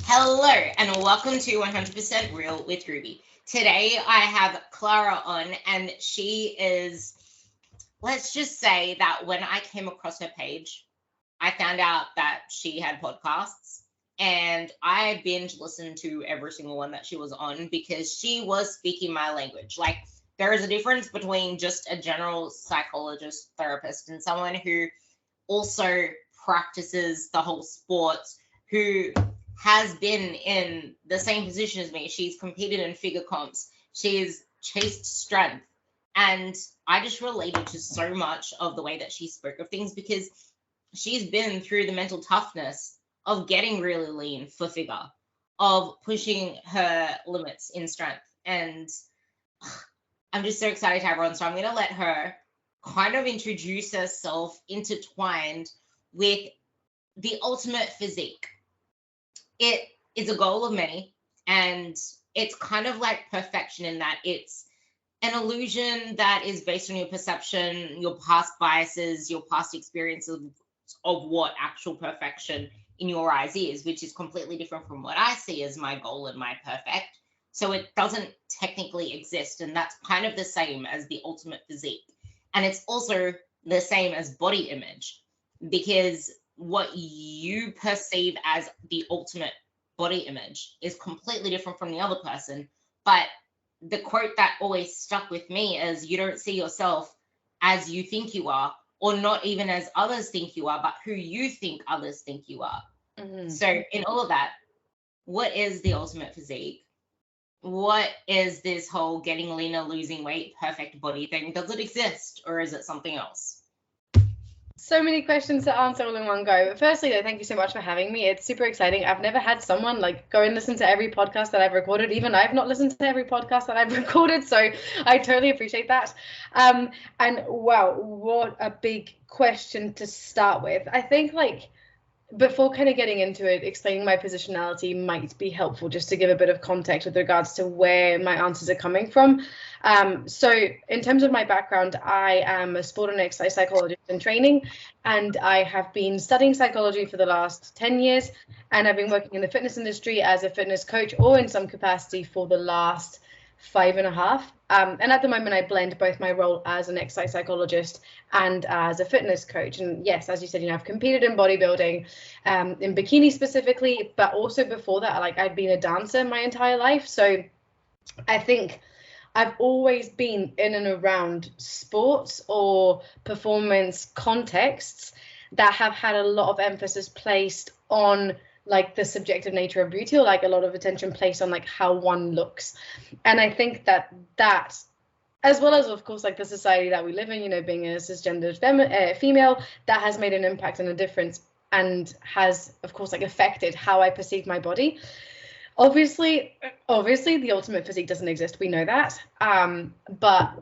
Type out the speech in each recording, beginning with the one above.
Hello and welcome to 100% Real with Ruby. Today I have Clara on, and she is, let's just say that when I came across her page, I found out that she had podcasts, and I binge listened to every single one that she was on because she was speaking my language. Like, there is a difference between just a general psychologist therapist and someone who also practices the whole sports, who has been in the same position as me. She's competed in figure comps. She's chased strength. And I just related to so much of the way that she spoke of things because she's been through the mental toughness of getting really lean for figure, of pushing her limits in strength. And I'm just so excited to have her on. So I'm going to let her kind of introduce herself intertwined with the ultimate physique. It is a goal of many, and it's kind of like perfection in that it's an illusion that is based on your perception, your past biases, your past experiences of what actual perfection in your eyes is, which is completely different from what I see as my goal and my perfect. So it doesn't technically exist, and that's kind of the same as the ultimate physique. And it's also the same as body image, because what you perceive as the ultimate body image is completely different from the other person. But the quote that always stuck with me is, you don't see yourself as you think you are, or not even as others think you are, but who you think others think you are. Mm-hmm. So in all of that, what is the ultimate physique? What is this whole getting leaner, losing weight, perfect body thing? Does it exist, or is it something else? So many questions to answer all in one go. But firstly, though, thank you so much for having me. It's super exciting. I've never had someone like go and listen to every podcast that I've recorded. Even I've not listened to every podcast that I've recorded, so I totally appreciate that. And wow, what a big question to start with. I think before kind of getting into it, explaining my positionality might be helpful just to give a bit of context with regards to where my answers are coming from. So in terms of my background, I am a sport and exercise psychologist in training, and I have been studying psychology for the last 10 years, and I've been working in the fitness industry as a fitness coach or in some capacity for the last 5.5. And at the moment, I blend both my role as an exercise psychologist and as a fitness coach. And yes, as you said, I've competed in bodybuilding, in bikini specifically, but also before that, I'd been a dancer my entire life. So I think I've always been in and around sports or performance contexts that have had a lot of emphasis placed on the subjective nature of beauty, or a lot of attention placed on how one looks. And I think that as well as, of course, the society that we live in, being a cisgendered female, that has made an impact and a difference, and has, of course, affected how I perceive my body. Obviously, the ultimate physique doesn't exist. We know that. But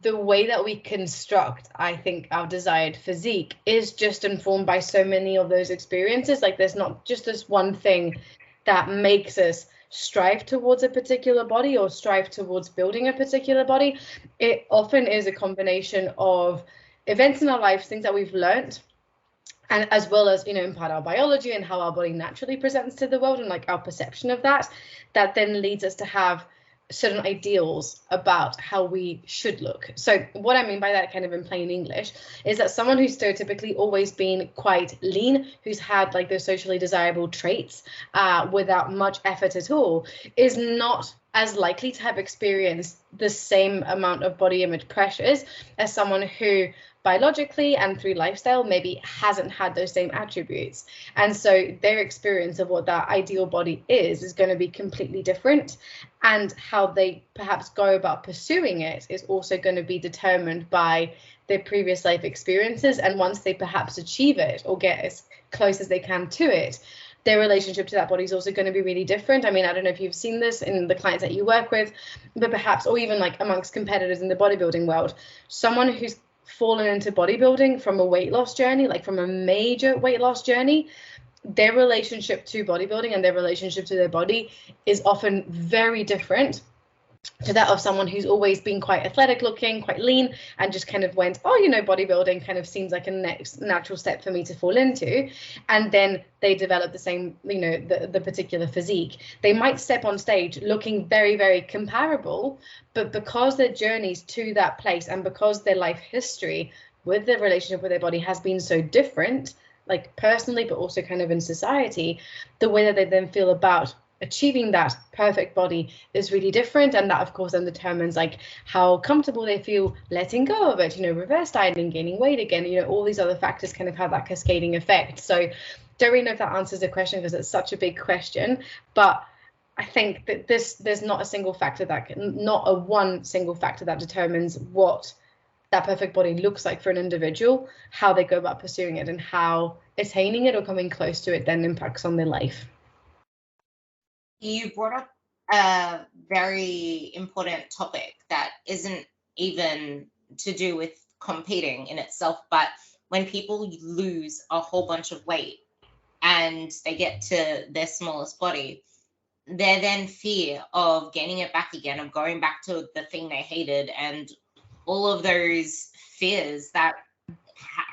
the way that we construct, I think, our desired physique is just informed by so many of those experiences. There's not just this one thing that makes us strive towards a particular body or strive towards building a particular body. It often is a combination of events in our lives, things that we've learned, and as well as, in part our biology and how our body naturally presents to the world, and our perception of that then leads us to have certain ideals about how we should look. So what I mean by that, kind of in plain English, is that someone who's stereotypically always been quite lean, who's had those socially desirable traits without much effort at all, is not as likely to have experienced the same amount of body image pressures as someone who biologically and through lifestyle maybe hasn't had those same attributes. And so their experience of what that ideal body is going to be completely different, and how they perhaps go about pursuing it is also going to be determined by their previous life experiences. And once they perhaps achieve it or get as close as they can to it, their relationship to that body is also going to be really different. I mean, I don't know if you've seen this in the clients that you work with, but perhaps, or even amongst competitors in the bodybuilding world, someone who's fallen into bodybuilding from a weight loss journey, from a major weight loss journey, their relationship to bodybuilding and their relationship to their body is often very different to that of someone who's always been quite athletic looking, quite lean, and just kind of went, oh, bodybuilding kind of seems like a next natural step for me to fall into. And then they develop the same, the particular physique. They might step on stage looking very, very comparable, but because their journeys to that place and because their life history with their relationship with their body has been so different, like personally, but also kind of in society, the way that they then feel about achieving that perfect body is really different. And that, of course, then determines like how comfortable they feel letting go of it, reverse dieting, gaining weight again, all these other factors kind of have that cascading effect. So don't really know if that answers the question because it's such a big question, but I think that there's not a single factor one single factor that determines what that perfect body looks like for an individual. How they go about pursuing it and how attaining it or coming close to it then impacts on their life. You brought up a very important topic that isn't even to do with competing in itself, but when people lose a whole bunch of weight and they get to their smallest body, their then fear of gaining it back again, of going back to the thing they hated, and all of those fears that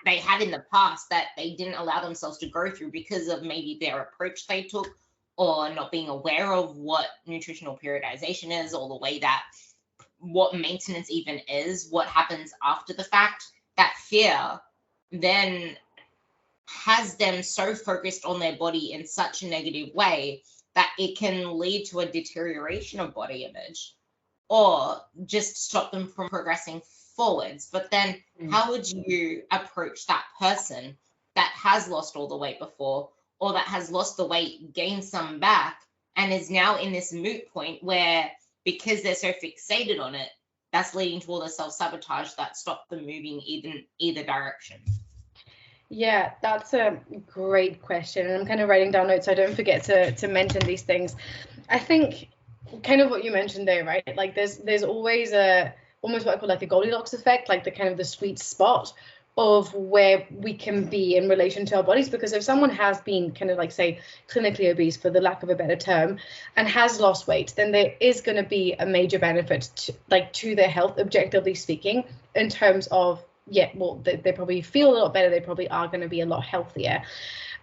they had in the past that they didn't allow themselves to go through because of maybe their approach they took, or not being aware of what nutritional periodization is, or the way that what maintenance even is, what happens after the fact. That fear then has them so focused on their body in such a negative way that it can lead to a deterioration of body image or just stop them from progressing forwards. But then how would you approach that person that has lost all the weight before, or that has lost the weight, gained some back, and is now in this moot point where, because they're so fixated on it, that's leading to all the self-sabotage that stop them moving either direction? Yeah, that's a great question. And I'm kind of writing down notes so I don't forget to mention these things. I think kind of what you mentioned there, right? Like there's always almost what I call like a Goldilocks effect, like the kind of the sweet spot of where we can be in relation to our bodies. Because if someone has been kind of like, say, clinically obese, for the lack of a better term, and has lost weight, then there is going to be a major benefit to their health, objectively speaking, in terms of, they probably feel a lot better. They probably are going to be a lot healthier.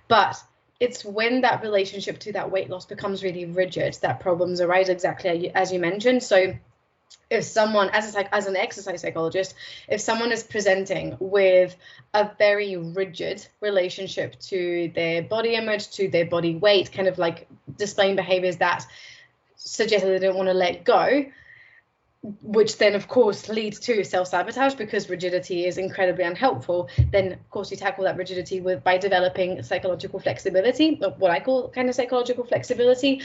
But it's when that relationship to that weight loss becomes really rigid that problems arise, exactly as you mentioned. So if someone, as an exercise psychologist, if someone is presenting with a very rigid relationship to their body image, to their body weight, kind of like displaying behaviors that suggest that they don't want to let go, which then of course leads to self-sabotage because rigidity is incredibly unhelpful, then of course you tackle that rigidity by developing psychological flexibility, what I call kind of psychological flexibility.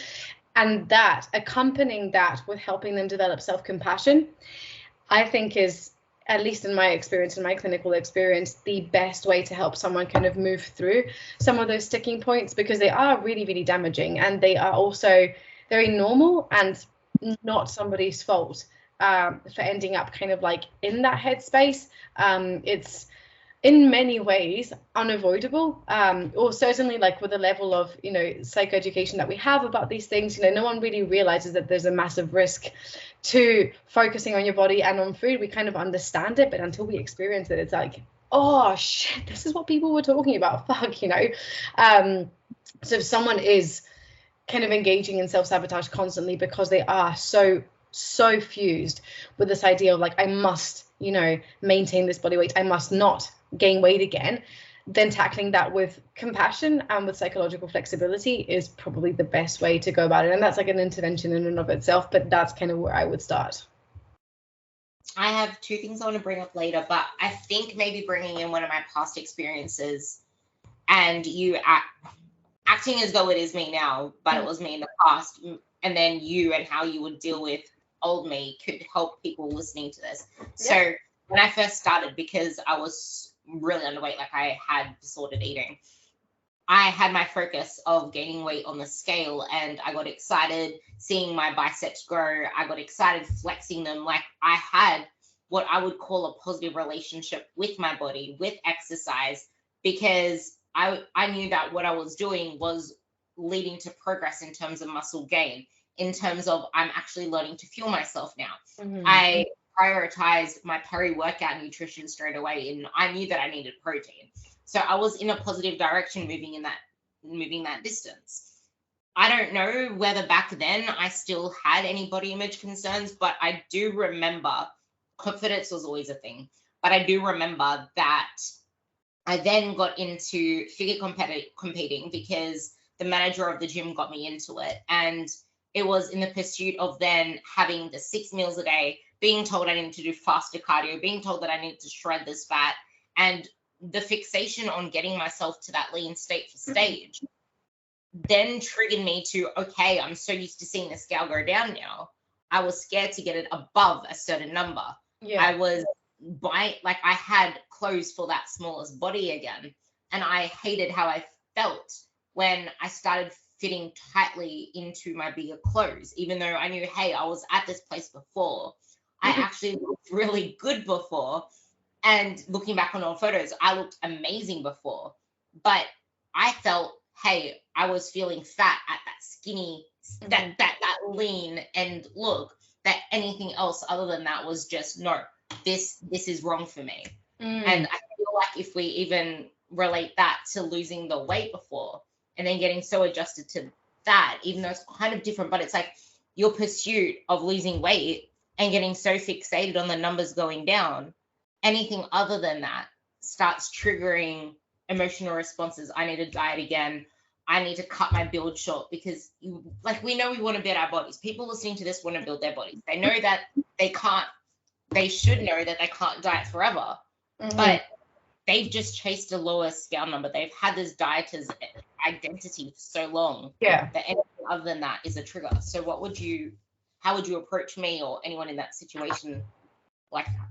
And that, accompanying that with helping them develop self-compassion, I think is, at least in my experience, in my clinical experience, the best way to help someone kind of move through some of those sticking points, because they are really, really damaging, and they are also very normal and not somebody's fault for ending up kind of like in that headspace. It's in many ways unavoidable, or certainly like with the level of psychoeducation that we have about these things, no one really realizes that there's a massive risk to focusing on your body and on food. We kind of understand it, but until we experience it, it's like, oh shit, this is what people were talking about. Fuck. So if someone is kind of engaging in self-sabotage constantly because they are so fused with this idea of like, I must maintain this body weight, I must not gain weight again, then tackling that with compassion and with psychological flexibility is probably the best way to go about it. And that's like an intervention in and of itself, but that's kind of where I would start. I have two things I want to bring up later, but I think maybe bringing in one of my past experiences and you acting as though it is me now, but it was me in the past, and then you and how you would deal with old me could help people listening to this. Yeah. So when I first started, because I was really underweight, like I had disordered eating, I had my focus of gaining weight on the scale, and I got excited seeing my biceps grow. I got excited flexing them. Like I had what I would call a positive relationship with my body, with exercise, because I knew that what I was doing was leading to progress in terms of muscle gain. in terms of I'm actually learning to fuel myself now. Mhm. I prioritized my peri-workout nutrition straight away, and I knew that I needed protein. So I was in a positive direction moving that distance. I don't know whether back then I still had any body image concerns, but I do remember confidence was always a thing. But I do remember that I then got into figure competing because the manager of the gym got me into it. And it was in the pursuit of then having the 6 meals a day, being told I needed to do faster cardio, being told that I needed to shred this fat, and the fixation on getting myself to that lean state for stage then triggered me to, okay, I'm so used to seeing the scale go down now. I was scared to get it above a certain number. Yeah. I was I had clothes for that smallest body again. And I hated how I felt when I started fitting tightly into my bigger clothes, even though I knew, hey, I was at this place before. I actually looked really good before. And looking back on old photos, I looked amazing before. But I felt, hey, I was feeling fat at that skinny, that lean and look, that anything else other than that was just, no, this is wrong for me. And I feel like if we even relate that to losing the weight before and then getting so adjusted to that, even though it's kind of different, but it's like your pursuit of losing weight and getting so fixated on the numbers going down, anything other than that starts triggering emotional responses. I need to diet again. I need to cut my build short because we know we want to build our bodies. People listening to this want to build their bodies. They know that they should know that they can't diet forever, but they've just chased a lower scale number. They've had this dieter's identity for so long that anything other than that is a trigger. So how would you approach me or anyone in that situation like that?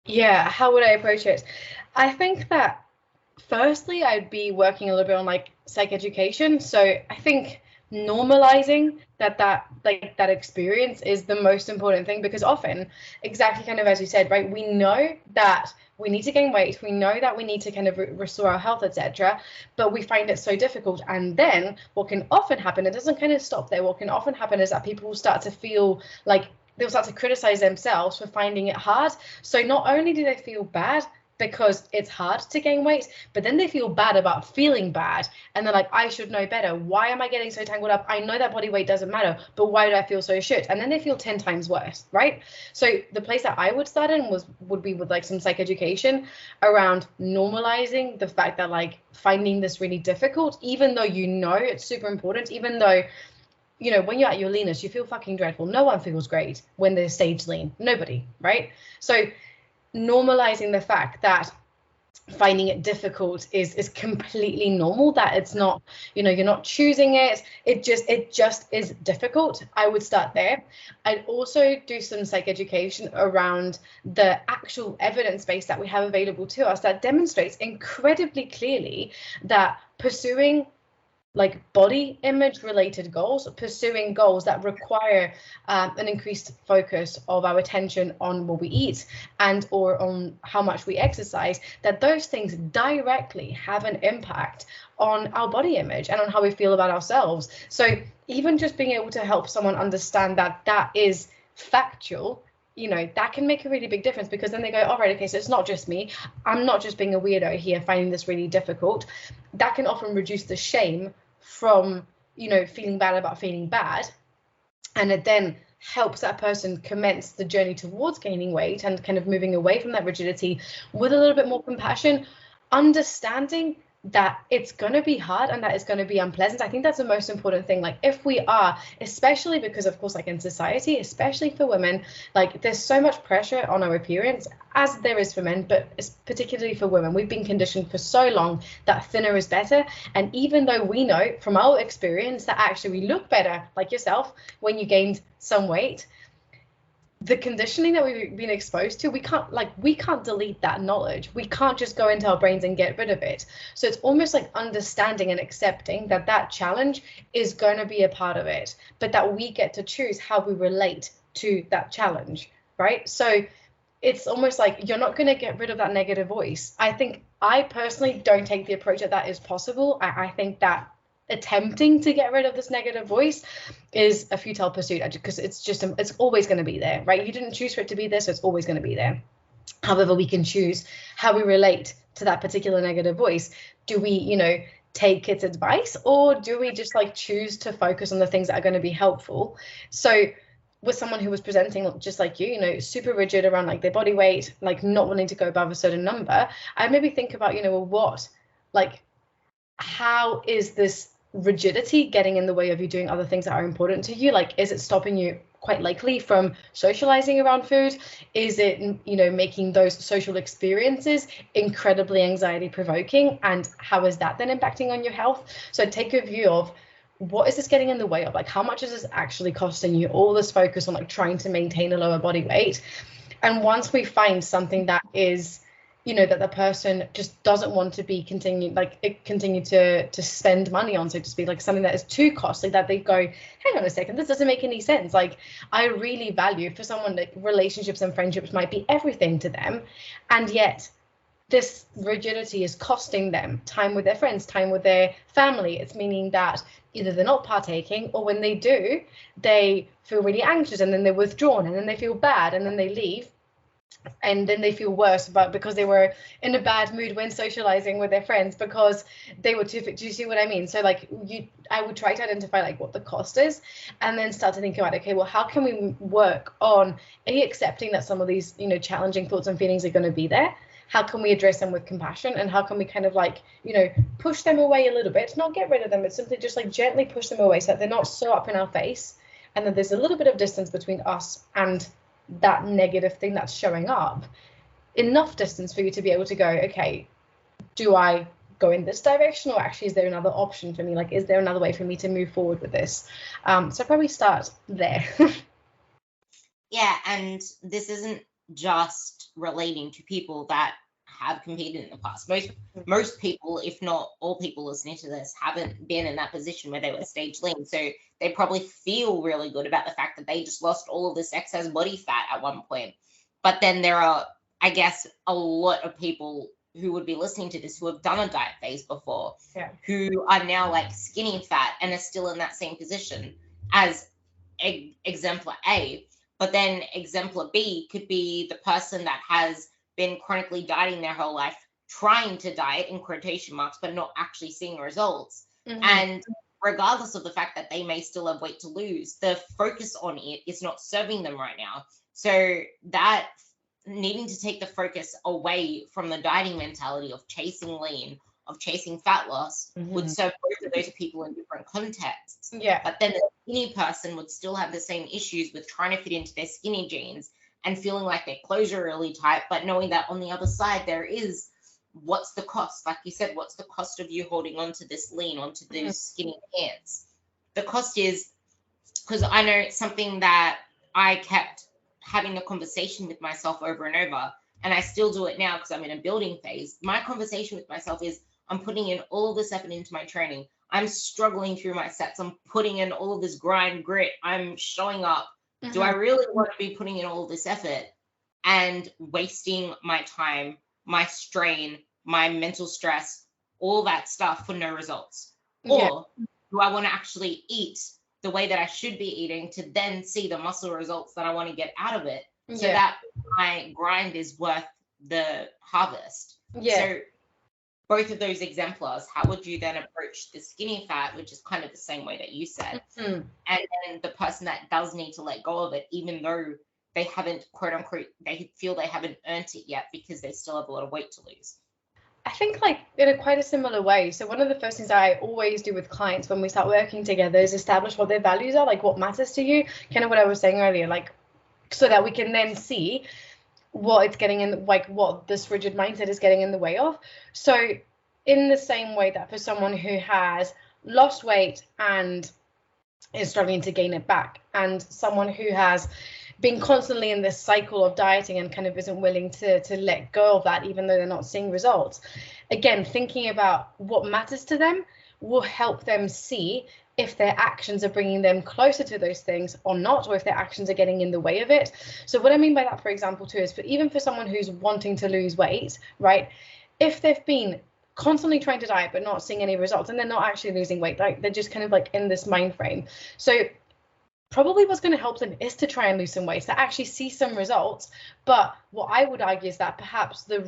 Yeah, how would I approach it? I think that firstly, I'd be working a little bit on like psychoeducation. So I think normalizing that experience is the most important thing, because often, exactly kind of as you said, right, we know that we need to gain weight, we know that we need to kind of restore our health, etc., but we find it so difficult. And then what can often happen, it doesn't kind of stop there, what can often happen is that people will start to feel like they'll start to criticize themselves for finding it hard. So not only do they feel bad because it's hard to gain weight, but then they feel bad about feeling bad, and they're like, I should know better. Why am I getting so tangled up? I know that body weight doesn't matter, but why do I feel so shit? And then they feel 10 times worse, right? So the place that I would start in would be with like some psychoeducation around normalizing the fact that like finding this really difficult, even though you know it's super important, even though, you know, when you're at your leanest, you feel fucking dreadful. No one feels great when they're stage lean. Nobody, right? So normalizing the fact that finding it difficult is completely normal, that it's not, you know, you're not choosing it, it just is difficult. I would start there. I'd also do some psychoeducation around the actual evidence base that we have available to us that demonstrates incredibly clearly that pursuing like body image related goals, pursuing goals that require an increased focus of our attention on what we eat and or on how much we exercise, that those things directly have an impact on our body image and on how we feel about ourselves. So even just being able to help someone understand that that is factual, you know, that can make a really big difference, because then they go, all right, okay, so it's not just me. I'm not just being a weirdo here finding this really difficult. That can often reduce the shame from, you know, feeling bad about feeling bad, and it then helps that person commence the journey towards gaining weight and kind of moving away from that rigidity with a little bit more compassion, understanding that it's going to be hard and that it's going to be unpleasant. I think that's the most important thing. Like if we are, especially because of course, like in society, especially for women, like there's so much pressure on our appearance, as there is for men, but it's particularly for women. We've been conditioned for so long that thinner is better. And even though we know from our experience that actually we look better, like yourself, when you gained some weight, the conditioning that we've been exposed to, we can't delete that knowledge. We can't just go into our brains and get rid of it. So it's almost like understanding and accepting that that challenge is going to be a part of it, but that we get to choose how we relate to that challenge, right? So it's almost like you're not going to get rid of that negative voice. I personally don't take the approach that that is possible. I think that attempting to get rid of this negative voice is a futile pursuit, because it's always going to be there, right? You didn't choose for it to be there, so it's always going to be there. However, we can choose how we relate to that particular negative voice. Do we, take its advice, or do we just like choose to focus on the things that are going to be helpful? So with someone who was presenting just like you, super rigid around like their body weight, like not wanting to go above a certain number, I'd maybe think about, how is this rigidity getting in the way of you doing other things that are important to you? Like, is it stopping you quite likely from socializing around food? Is it, making those social experiences incredibly anxiety provoking? And how is that then impacting on your health? So take a view of, what is this getting in the way of? Like, how much is this actually costing you? All this focus on like trying to maintain a lower body weight. And once we find something that is, that the person just doesn't want to be continue to spend money on, so to speak, like something that is too costly, that they go, hang on a second, this doesn't make any sense. Like, I really value, for someone, like relationships and friendships might be everything to them, and yet this rigidity is costing them time with their friends, time with their family. It's meaning that either they're not partaking, or when they do, they feel really anxious, and then they're withdrawn, and then they feel bad, and then they leave. And then they feel worse because they were in a bad mood when socializing with their friends, because they were too fit. Do you see what I mean? So like I would try to identify like what the cost is, and then start to think about, okay, well, how can we work on accepting that some of these, challenging thoughts and feelings are going to be there? How can we address them with compassion, and how can we kind of like, push them away a little bit, not get rid of them, it's simply just like gently push them away so that they're not so up in our face, and that there's a little bit of distance between us and that negative thing that's showing up, enough distance for you to be able to go, okay, do I go in this direction, or actually is there another option for me? Like, is there another way for me to move forward with this? So probably start there. Yeah, and this isn't just relating to people that have competed in the past. Most people, if not all people listening to this, haven't been in that position where they were stage lean. So they probably feel really good about the fact that they just lost all of this excess body fat at one point. But then there are, I guess, a lot of people who would be listening to this who have done a diet phase before, who are now like skinny fat and are still in that same position as exemplar A. But then exemplar B could be the person that has been chronically dieting their whole life, trying to diet in quotation marks, but not actually seeing results. And regardless of the fact that they may still have weight to lose, the focus on it is not serving them right now. So that needing to take the focus away from the dieting mentality of chasing lean, of chasing fat loss, would serve both of those people in different contexts. But then the skinny person would still have the same issues with trying to fit into their skinny jeans and feeling like their clothes are really tight, but knowing that on the other side there is, what's the cost? Like you said, what's the cost of you holding on to this lean, onto those skinny pants? The cost is, because I know it's something that I kept having the conversation with myself over and over, and I still do it now because I'm in a building phase. My conversation with myself is, I'm putting in all this effort into my training. I'm struggling through my sets. I'm putting in all of this grind, grit. I'm showing up. Do I really want to be putting in all this effort and wasting my time, my strain, my mental stress, all that stuff for no results? Or do I want to actually eat the way that I should be eating to then see the muscle results that I want to get out of it, so that my grind is worth the harvest? So both of those exemplars, how would you then approach the skinny fat, which is kind of the same way that you said, and then the person that does need to let go of it, even though they haven't, quote unquote, they feel they haven't earned it yet because they still have a lot of weight to lose? I think like in a quite a similar way. So one of the first things I always do with clients when we start working together is establish what their values are, like what matters to you, kind of what I was saying earlier, like so that we can then see what it's getting in, like what this rigid mindset is getting in the way of. So in the same way that for someone who has lost weight and is struggling to gain it back, and someone who has been constantly in this cycle of dieting and kind of isn't willing to let go of that, even though they're not seeing results, again, thinking about what matters to them will help them see if their actions are bringing them closer to those things or not, or if their actions are getting in the way of it. So what I mean by that, for example, too, is even for someone who's wanting to lose weight, right? If they've been constantly trying to diet but not seeing any results, and they're not actually losing weight. Like, they're just kind of like in this mind frame. So probably what's going to help them is to try and lose some weight, to actually see some results. But what I would argue is that perhaps the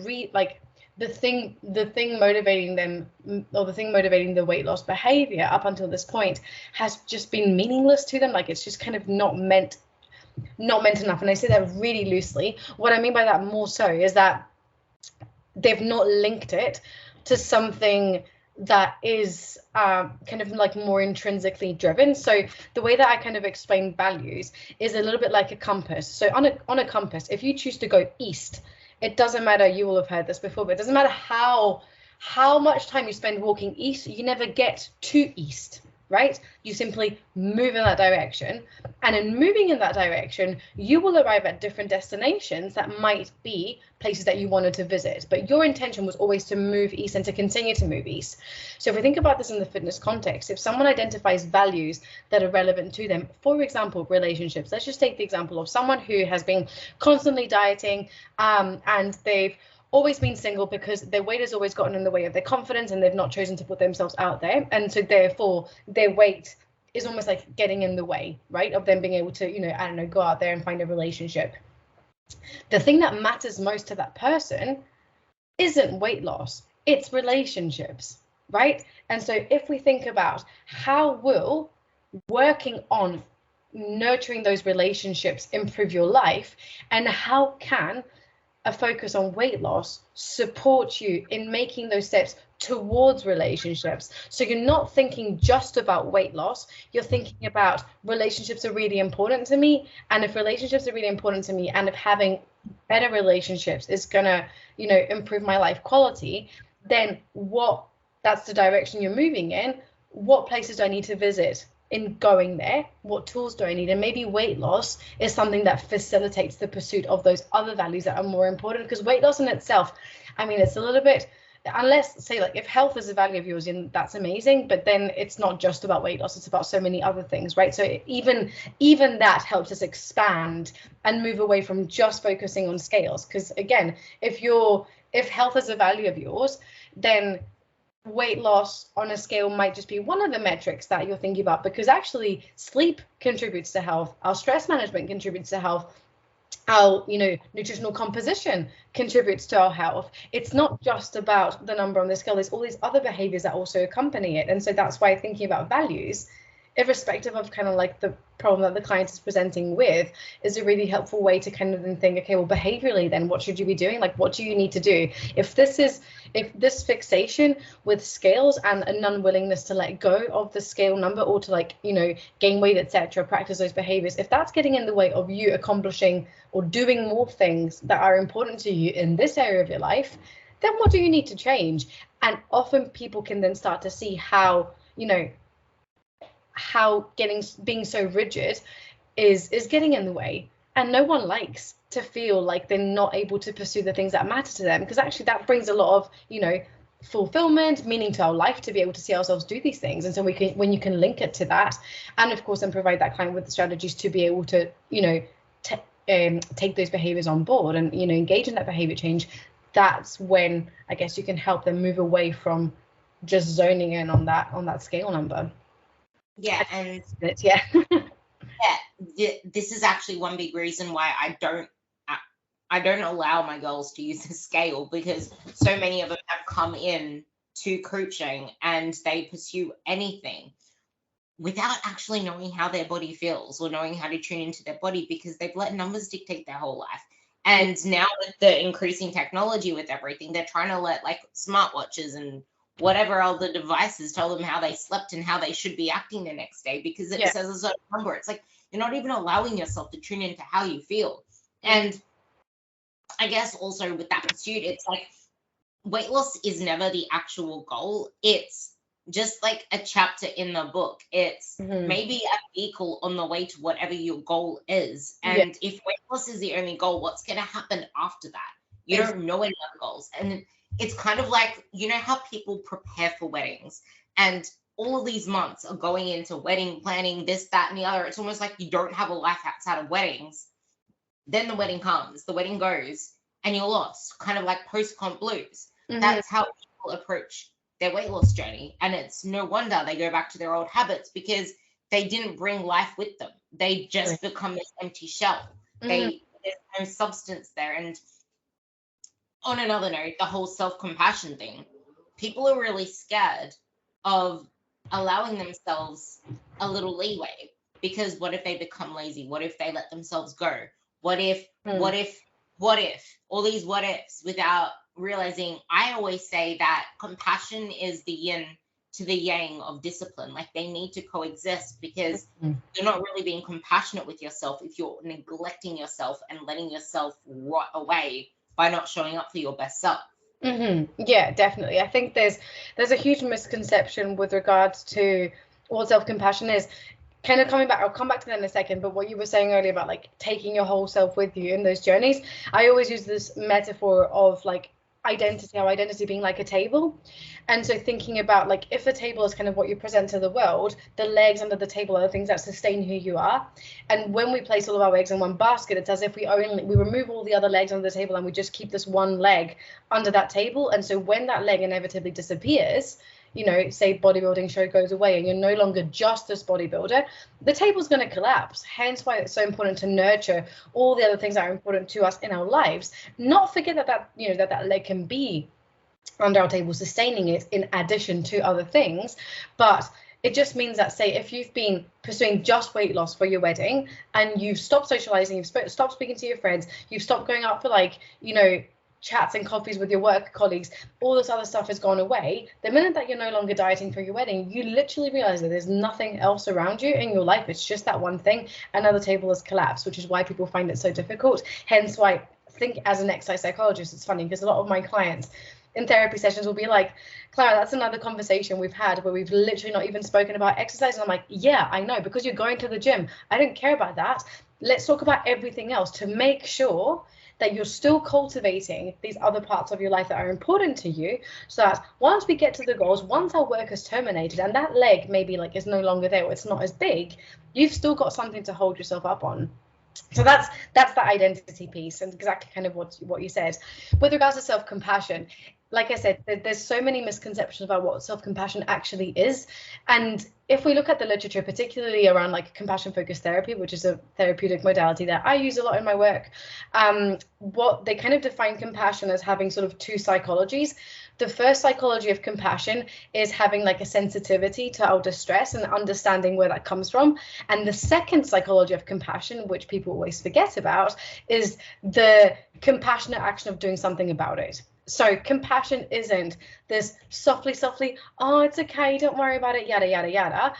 thing motivating them, or the thing motivating the weight loss behavior up until this point, has just been meaningless to them. Like, it's just kind of not meant enough. And I say that really loosely. What I mean by that more so is that they've not linked it to something that is kind of like more intrinsically driven. So the way that I kind of explain values is a little bit like a compass. So on a compass, if you choose to go east, it doesn't matter, you will have heard this before, but it doesn't matter how much time you spend walking east, you never get to east, right? You simply move in that direction. And in moving in that direction, you will arrive at different destinations that might be places that you wanted to visit. But your intention was always to move east and to continue to move east. So if we think about this in the fitness context, if someone identifies values that are relevant to them, for example, relationships, let's just take the example of someone who has been constantly dieting, and they've always been single because their weight has always gotten in the way of their confidence, and they've not chosen to put themselves out there. And so therefore their weight is almost like getting in the way, right, of them being able to, I don't know, go out there and find a relationship. The thing that matters most to that person isn't weight loss, it's relationships, right? And so if we think about how will working on nurturing those relationships improve your life, and how can a focus on weight loss support you in making those steps towards relationships. So you're not thinking just about weight loss, you're thinking about relationships are really important to me. And if relationships are really important to me, and if having better relationships is gonna, improve my life quality, then that's the direction you're moving in. What places do I need to visit in going there? What tools do I need? And maybe weight loss is something that facilitates the pursuit of those other values that are more important. Because weight loss in itself, it's a little bit, unless, say, like, if health is a value of yours, and that's amazing, but then it's not just about weight loss, it's about so many other things, right? So even that helps us expand and move away from just focusing on scales. Because again, if health is a value of yours, then weight loss on a scale might just be one of the metrics that you're thinking about, because actually sleep contributes to health, our stress management contributes to health, our nutritional composition contributes to our health. It's not just about the number on the scale, there's all these other behaviors that also accompany it. And so that's why thinking about values, irrespective of kind of like the problem that the client is presenting with, is a really helpful way to kind of then think, okay, well, behaviorally then what should you be doing? Like, what do you need to do? If this fixation with scales and an unwillingness to let go of the scale number, or to gain weight, etc., practice those behaviors, if that's getting in the way of you accomplishing or doing more things that are important to you in this area of your life, then what do you need to change? And often people can then start to see how being so rigid is getting in the way. And no one likes to feel like they're not able to pursue the things that matter to them, because actually that brings a lot of fulfillment, meaning to our life, to be able to see ourselves do these things. And so when you can link it to that, and of course then provide that client with the strategies to be able to take those behaviors on board and engage in that behavior change, that's when I guess you can help them move away from just zoning in on that scale number. Yeah, and yeah. This is actually one big reason why I don't allow my girls to use the scale, because so many of them have come in to coaching and they pursue anything without actually knowing how their body feels or knowing how to tune into their body, because they've let numbers dictate their whole life. And now with the increasing technology with everything, they're trying to let like smartwatches and whatever other devices tell them how they slept and how they should be acting the next day, because it says a certain number. It's like you're not even allowing yourself to tune into how you feel. And I guess also with that pursuit, it's like weight loss is never the actual goal. It's just like a chapter in the book. It's maybe a vehicle on the way to whatever your goal is. And if weight loss is the only goal, what's going to happen after that? You don't know any other goals. And it's kind of like, how people prepare for weddings, and all of these months are going into wedding planning, this, that, and the other. It's almost like you don't have a life outside of weddings. Then the wedding comes, the wedding goes, and you're lost, kind of like post-comp blues. That's how people people approach their weight loss journey, and it's no wonder they go back to their old habits, because they didn't bring life with them. They just become this empty shell. There's no substance there. And on another note, the whole self-compassion thing, people are really scared of allowing themselves a little leeway, because what if they become lazy? What if they let themselves go? What if all these what ifs, without realizing, I always say that compassion is the yin to the yang of discipline. Like, they need to coexist, because you're not really being compassionate with yourself if you're neglecting yourself and letting yourself rot away by not showing up for your best self. Yeah, definitely. I think there's a huge misconception with regards to what self-compassion is. Kind of coming back, I'll come back to that in a second, but what you were saying earlier about like taking your whole self with you in those journeys, I always use this metaphor of like identity being like a table. And so thinking about like, if the table is kind of what you present to the world, the legs under the table are the things that sustain who you are. And when we place all of our eggs in one basket, it's as if we remove all the other legs under the table and we just keep this one leg under that table. And so when that leg inevitably disappears, you know, say bodybuilding show goes away and you're no longer just this bodybuilder, the table's going to collapse. Hence why it's so important to nurture all the other things that are important to us in our lives. Not forget that leg can be under our table, sustaining it in addition to other things. But it just means that, say, if you've been pursuing just weight loss for your wedding and you've stopped socializing, you've stopped speaking to your friends, you've stopped going out for like, you know, chats and coffees with your work colleagues, all this other stuff has gone away. The minute that you're no longer dieting for your wedding, you literally realize that there's nothing else around you in your life. It's just that one thing. Another table has collapsed, which is why people find it so difficult. Hence why I think, as an exercise psychologist, it's funny because a lot of my clients in therapy sessions will be like, Clara, that's another conversation we've had where we've literally not even spoken about exercise. And I'm like, yeah, I know, because you're going to the gym. I don't care about that. Let's talk about everything else to make sure that you're still cultivating these other parts of your life that are important to you, so that once we get to the goals, once our work is terminated and that leg maybe like is no longer there or it's not as big, you've still got something to hold yourself up on. So that's the identity piece, and exactly kind of what you said. With regards to self-compassion, like I said, there's so many misconceptions about what self-compassion actually is. And if we look at the literature, particularly around like compassion-focused therapy, which is a therapeutic modality that I use a lot in my work, what they kind of define compassion as having sort of two psychologies. The first psychology of compassion is having like a sensitivity to our distress and understanding where that comes from. And the second psychology of compassion, which people always forget about, is the compassionate action of doing something about it. So compassion isn't this softly, oh, it's okay, don't worry about it, yada, yada, yada.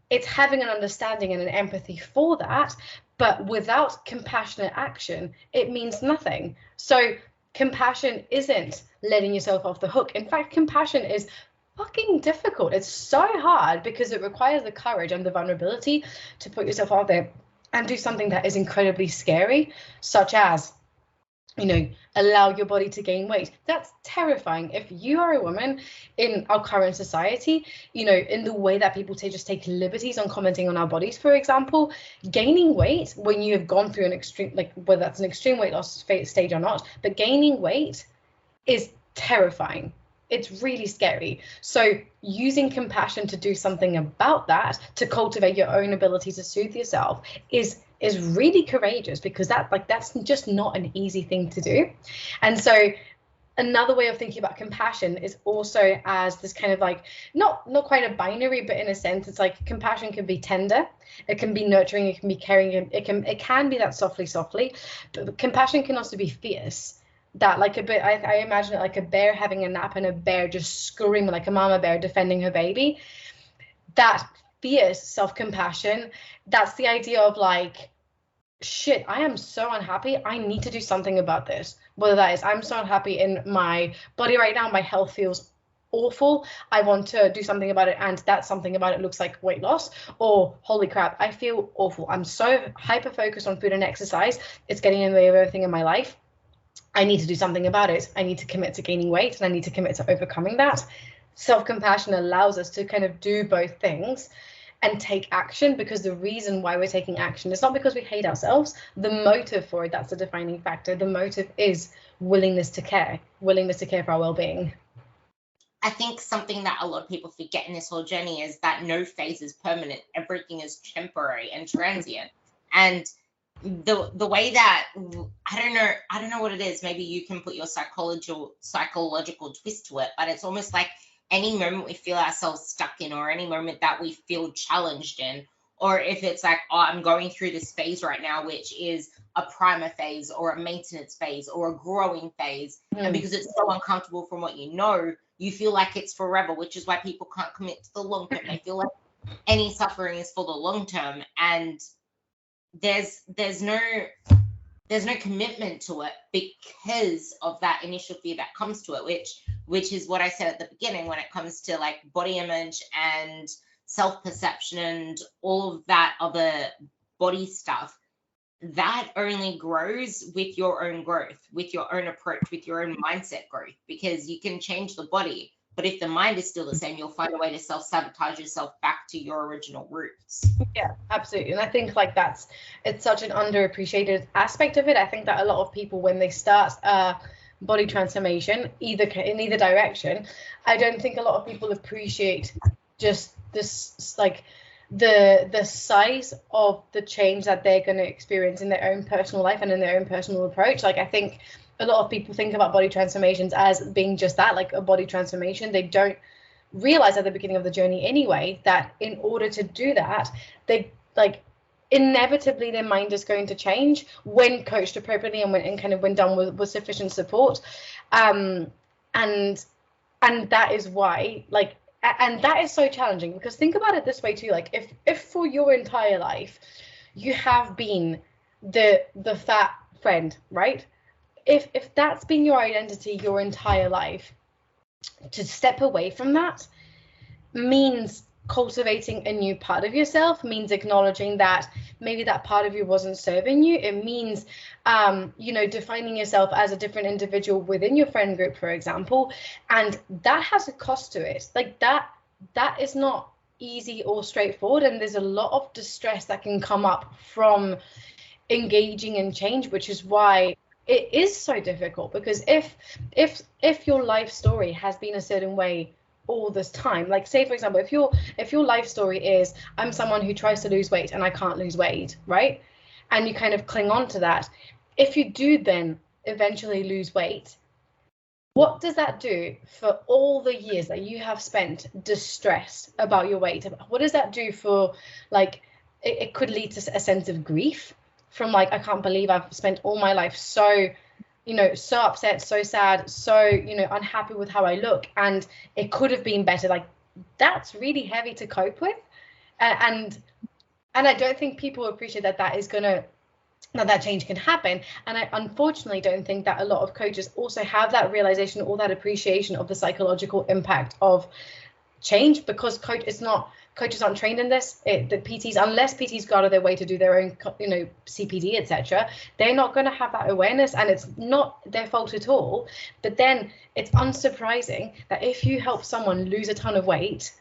It's having an understanding and an empathy for that, but without compassionate action, it means nothing. So compassion isn't letting yourself off the hook. In fact, compassion is fucking difficult. It's so hard because it requires the courage and the vulnerability to put yourself out there and do something that is incredibly scary, such as, you know, allow your body to gain weight. That's terrifying. If you are a woman in our current society, you know, in the way that people just take liberties on commenting on our bodies, for example, gaining weight when you have gone through an extreme, like whether that's an extreme weight loss stage or not, but gaining weight is terrifying. It's really scary. So using compassion to do something about that, to cultivate your own ability to soothe yourself, is really courageous, because that's just not an easy thing to do. And so another way of thinking about compassion is also as this kind of like not quite a binary, but in a sense it's like compassion can be tender, it can be nurturing, it can be caring, it can be that softly, but compassion can also be fierce. That like a bit, I imagine it like a bear having a nap and a bear just screaming like a mama bear defending her baby. That fierce self-compassion, that's the idea of like, shit, I am so unhappy, I need to do something about this. Whether that is, I'm so unhappy in my body right now, my health feels awful, I want to do something about it, and that something about it looks like weight loss, or holy crap, I feel awful, I'm so hyper focused on food and exercise, it's getting in the way of everything in my life, I need to do something about it. I need to commit to gaining weight, and I need to commit to overcoming that. Self-compassion allows us to kind of do both things and take action, because the reason why we're taking action is not because we hate ourselves. The motive for it, that's the defining factor. The motive is willingness to care for our well-being. I think something that a lot of people forget in this whole journey is that no phase is permanent. Everything is temporary and transient. And the way that I don't know what it is. Maybe you can put your psychological twist to it, but it's almost like any moment we feel ourselves stuck in, or any moment that we feel challenged in, or if it's like, oh, I'm going through this phase right now, which is a primer phase or a maintenance phase or a growing phase, and because it's so uncomfortable from what you feel like it's forever, which is why people can't commit to the long term. They feel like any suffering is for the long term, and there's no commitment to it because of that initial fear that comes to it, which is what I said at the beginning when it comes to like body image and self-perception and all of that other body stuff. That only grows with your own growth, with your own approach, with your own mindset growth, because you can change the body, but if the mind is still the same, you'll find a way to self-sabotage yourself back to your original roots. Yeah, absolutely. And I think like it's such an underappreciated aspect of it. I think that a lot of people, when they start body transformation, in either direction, I don't think a lot of people appreciate just this, like the size of the change that they're going to experience in their own personal life and in their own personal approach. Like I think a lot of people think about body transformations as being just that, like a body transformation. They don't realize at the beginning of the journey anyway that in order to do that, they like inevitably their mind is going to change when coached appropriately and when done with sufficient support, and that is why and that is so challenging, because think about it this way too, like if for your entire life you have been the fat friend, right? If that's been your identity your entire life, to step away from that means cultivating a new part of yourself, means acknowledging that maybe that part of you wasn't serving you. It means defining yourself as a different individual within your friend group, for example, and that has a cost to it. Like that is not easy or straightforward, and there's a lot of distress that can come up from engaging in change, which is why it is so difficult. Because if your life story has been a certain way all this time, like say for example, if your life story is I'm someone who tries to lose weight and I can't lose weight, right? And you kind of cling on to that. If you do then eventually lose weight, what does that do for all the years that you have spent distressed about your weight? What does that do for, like, it could lead to a sense of grief from like, I can't believe I've spent all my life so upset, so sad, so, unhappy with how I look, and it could have been better. Like, that's really heavy to cope with. And I don't think people appreciate that change can happen. And I unfortunately don't think that a lot of coaches also have that realization or that appreciation of the psychological impact of change, because coaches aren't trained in this. Unless PTs go out of their way to do their own, CPD, etc., they're not going to have that awareness, and it's not their fault at all. But then it's unsurprising that if you help someone lose a ton of weight,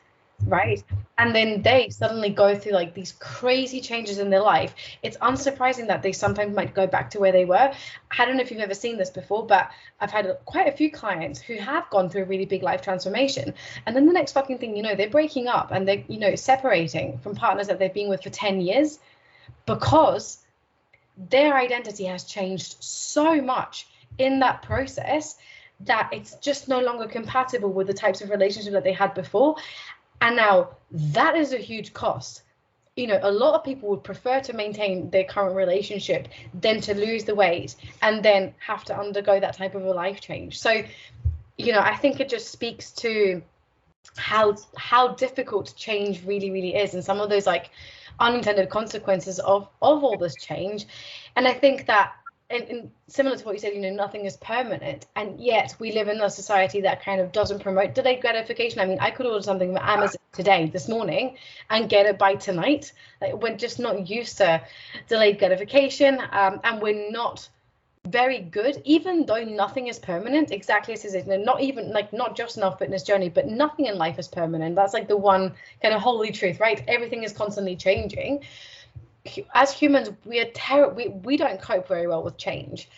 right, and then they suddenly go through like these crazy changes in their life, it's unsurprising that they sometimes might go back to where they were. I don't know if you've ever seen this before, but I've had quite a few clients who have gone through a really big life transformation, and then the next fucking thing they're breaking up and they're separating from partners that they've been with for 10 years because their identity has changed so much in that process that it's just no longer compatible with the types of relationship that they had before. And now that is a huge cost. A lot of people would prefer to maintain their current relationship than to lose the weight and then have to undergo that type of a life change. So, I think it just speaks to how difficult change really, really is, and some of those like unintended consequences of all this change. And I think that, and similar to what you said, nothing is permanent, and yet we live in a society that kind of doesn't promote delayed gratification. I mean, I could order something from Amazon this morning and get it by tonight. Like, we're just not used to delayed gratification, and we're not very good, even though nothing is permanent, exactly as it is. Not just in our fitness journey, but nothing in life is permanent. That's like the one kind of holy truth, right? Everything is constantly changing. As humans, we don't cope very well with change,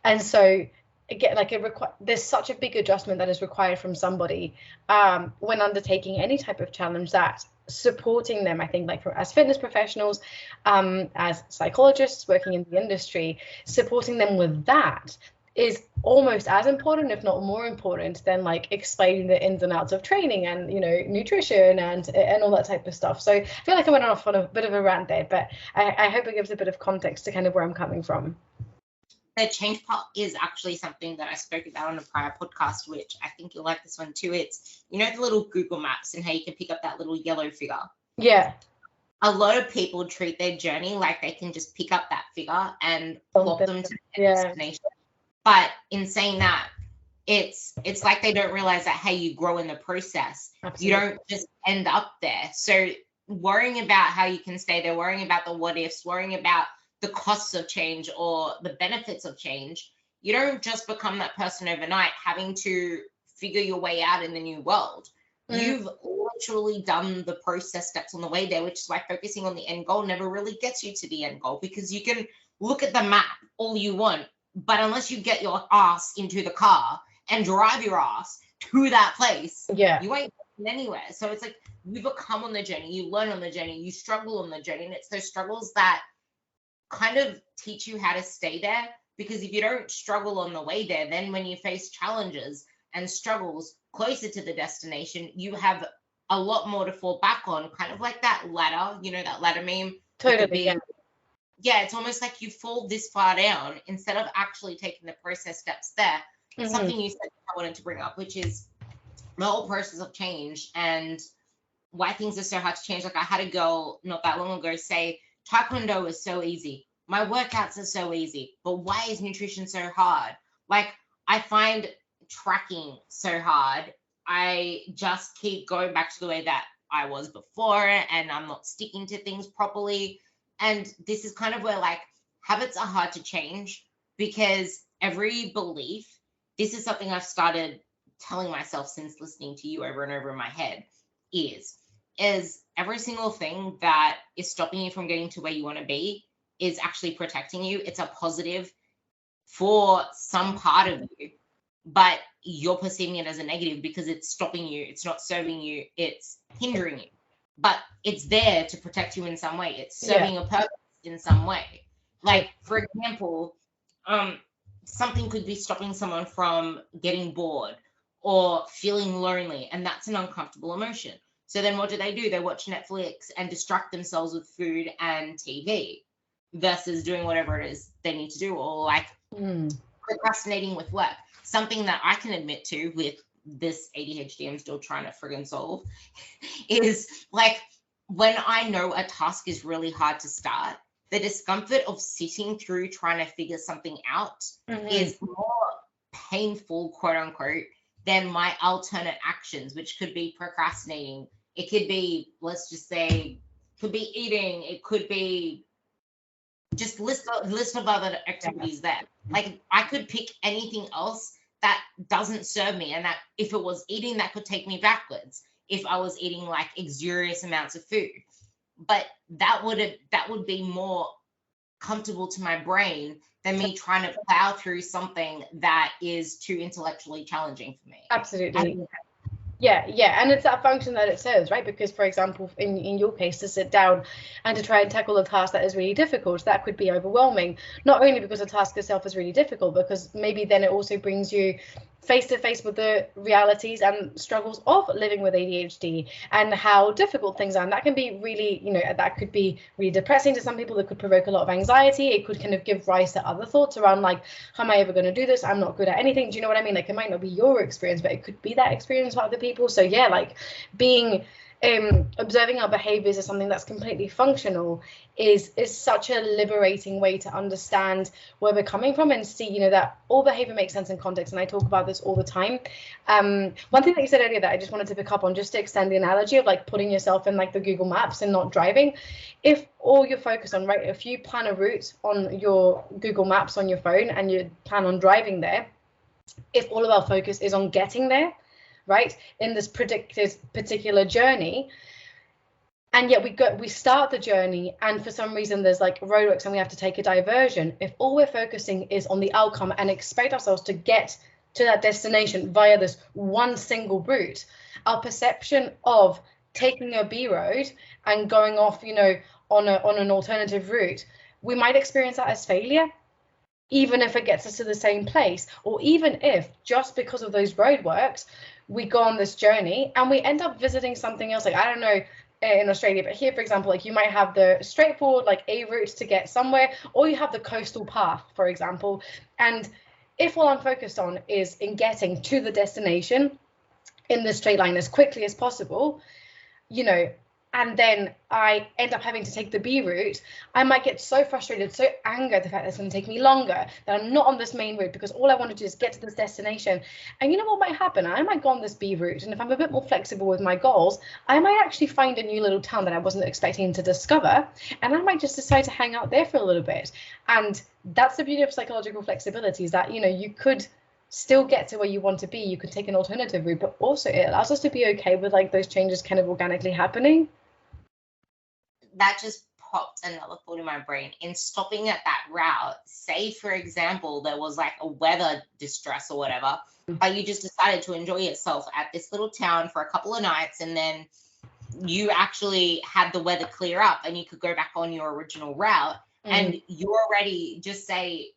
and so again, like there's such a big adjustment that is required from somebody when undertaking any type of challenge, that supporting them, I think, like as fitness professionals, as psychologists working in the industry, supporting them with that is almost as important, if not more important, than like explaining the ins and outs of training and, you know, nutrition and all that type of stuff. So I feel like I went off on a bit of a rant there, but I hope it gives a bit of context to kind of where I'm coming from. The change part is actually something that I spoke about on a prior podcast, which I think you'll like this one too. It's, you know, the little Google Maps and how you can pick up that little yellow figure. Yeah. A lot of people treat their journey like they can just pick up that figure and plop them to their destination. But in saying that, it's like they don't realize that, hey, you grow in the process. Absolutely. You don't just end up there. So worrying about how you can stay there, worrying about the what ifs, worrying about the costs of change or the benefits of change, you don't just become that person overnight having to figure your way out in the new world. You've literally done the process steps on the way there, which is why focusing on the end goal never really gets you to the end goal, because you can look at the map all you want, but unless you get your ass into the car and drive your ass to that place, you ain't going anywhere. So it's like you become on the journey, you learn on the journey, you struggle on the journey, and it's those struggles that kind of teach you how to stay there. Because if you don't struggle on the way there, then when you face challenges and struggles closer to the destination, you have a lot more to fall back on, kind of like that ladder, you know, that ladder meme. Totally. Yeah, it's almost like you fall this far down instead of actually taking the process steps there. Something you said I wanted to bring up, which is the whole process of change and why things are so hard to change. Like I had a girl not that long ago say, Taekwondo is so easy. My workouts are so easy, but why is nutrition so hard? Like I find tracking so hard. I just keep going back to the way that I was before, and I'm not sticking to things properly. And this is kind of where like habits are hard to change, because every belief, this is something I've started telling myself since listening to you over and over in my head, is every single thing that is stopping you from getting to where you want to be is actually protecting you. It's a positive for some part of you, but you're perceiving it as a negative because it's stopping you, it's not serving you, it's hindering you. But it's there to protect you in some way. It's serving a purpose in some way. Like, for example, something could be stopping someone from getting bored or feeling lonely, and that's an uncomfortable emotion. So then what do? They watch Netflix and distract themselves with food and TV versus doing whatever it is they need to do, or like procrastinating with work. Something that I can admit to with this ADHD I'm still trying to friggin' solve is like when I know a task is really hard to start, the discomfort of sitting through trying to figure something out is more painful, quote unquote, than my alternate actions, which could be procrastinating. It could be, let's just say, could be eating. It could be just list of other activities there. Like I could pick anything else that doesn't serve me, and that if it was eating, that could take me backwards if I was eating like exurious amounts of food. But that would be more comfortable to my brain than me trying to plow through something that is too intellectually challenging for me. Absolutely. Yeah, and it's that function that it serves, right? Because, for example, in your case, to sit down and to try and tackle a task that is really difficult, that could be overwhelming, not only because the task itself is really difficult, because maybe then it also brings you face to face with the realities and struggles of living with ADHD and how difficult things are. And that can be really, that could be really depressing to some people. That could provoke a lot of anxiety. It could kind of give rise to other thoughts around like, how am I ever going to do this? I'm not good at anything. Do you know what I mean? Like, it might not be your experience, but it could be that experience for other people. So yeah, like being observing our behaviors as something that's completely functional is such a liberating way to understand where we're coming from and see, that all behavior makes sense in context. And I talk about this all the time. One thing that you said earlier that I just wanted to pick up on, just to extend the analogy of like putting yourself in like the Google Maps and not driving. If all you're focused on, right, if you plan a route on your Google Maps on your phone and you plan on driving there, if all of our focus is on getting there, right, in this predicted particular journey, And yet we start the journey, and for some reason there's like roadworks and we have to take a diversion. If all we're focusing is on the outcome and expect ourselves to get to that destination via this one single route, our perception of taking a B road and going off, you know, on an alternative route, we might experience that as failure, even if it gets us to the same place, or even if just because of those roadworks we go on this journey and we end up visiting something else. Like, I don't know in Australia, but here, for example, like you might have the straightforward like A route to get somewhere, or you have the coastal path, for example. And if all I'm focused on is in getting to the destination in the straight line as quickly as possible, you know, and then I end up having to take the B route, I might get so frustrated, so angry at the fact that it's going to take me longer, that I'm not on this main route, because all I want to do is get to this destination. And you know what might happen? I might go on this B route, and if I'm a bit more flexible with my goals, I might actually find a new little town that I wasn't expecting to discover, and I might just decide to hang out there for a little bit. And that's the beauty of psychological flexibility, is that, you know, you could still get to where you want to be. You could take an alternative route, but also it allows us to be okay with like those changes kind of organically happening. That just popped another thought in my brain. In stopping at that route, say for example there was like a weather distress or whatever, but you just decided to enjoy yourself at this little town for a couple of nights, and then you actually had the weather clear up and you could go back on your original route, and you're already, just say,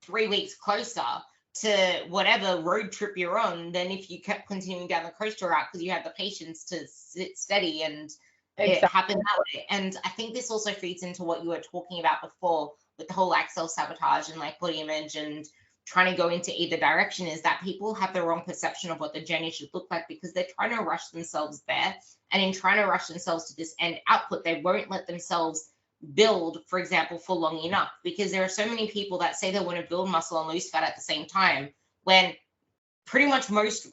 3 weeks closer to whatever road trip you're on than if you kept continuing down the coastal route, because you had the patience to sit steady and it happened that way. And I think this also feeds into what you were talking about before with the whole like self-sabotage and like body image and trying to go into either direction, is that people have the wrong perception of what the journey should look like, because they're trying to rush themselves there. And in trying to rush themselves to this end output, they won't let themselves build, for example, for long enough, because there are so many people that say they want to build muscle and lose fat at the same time, when pretty much most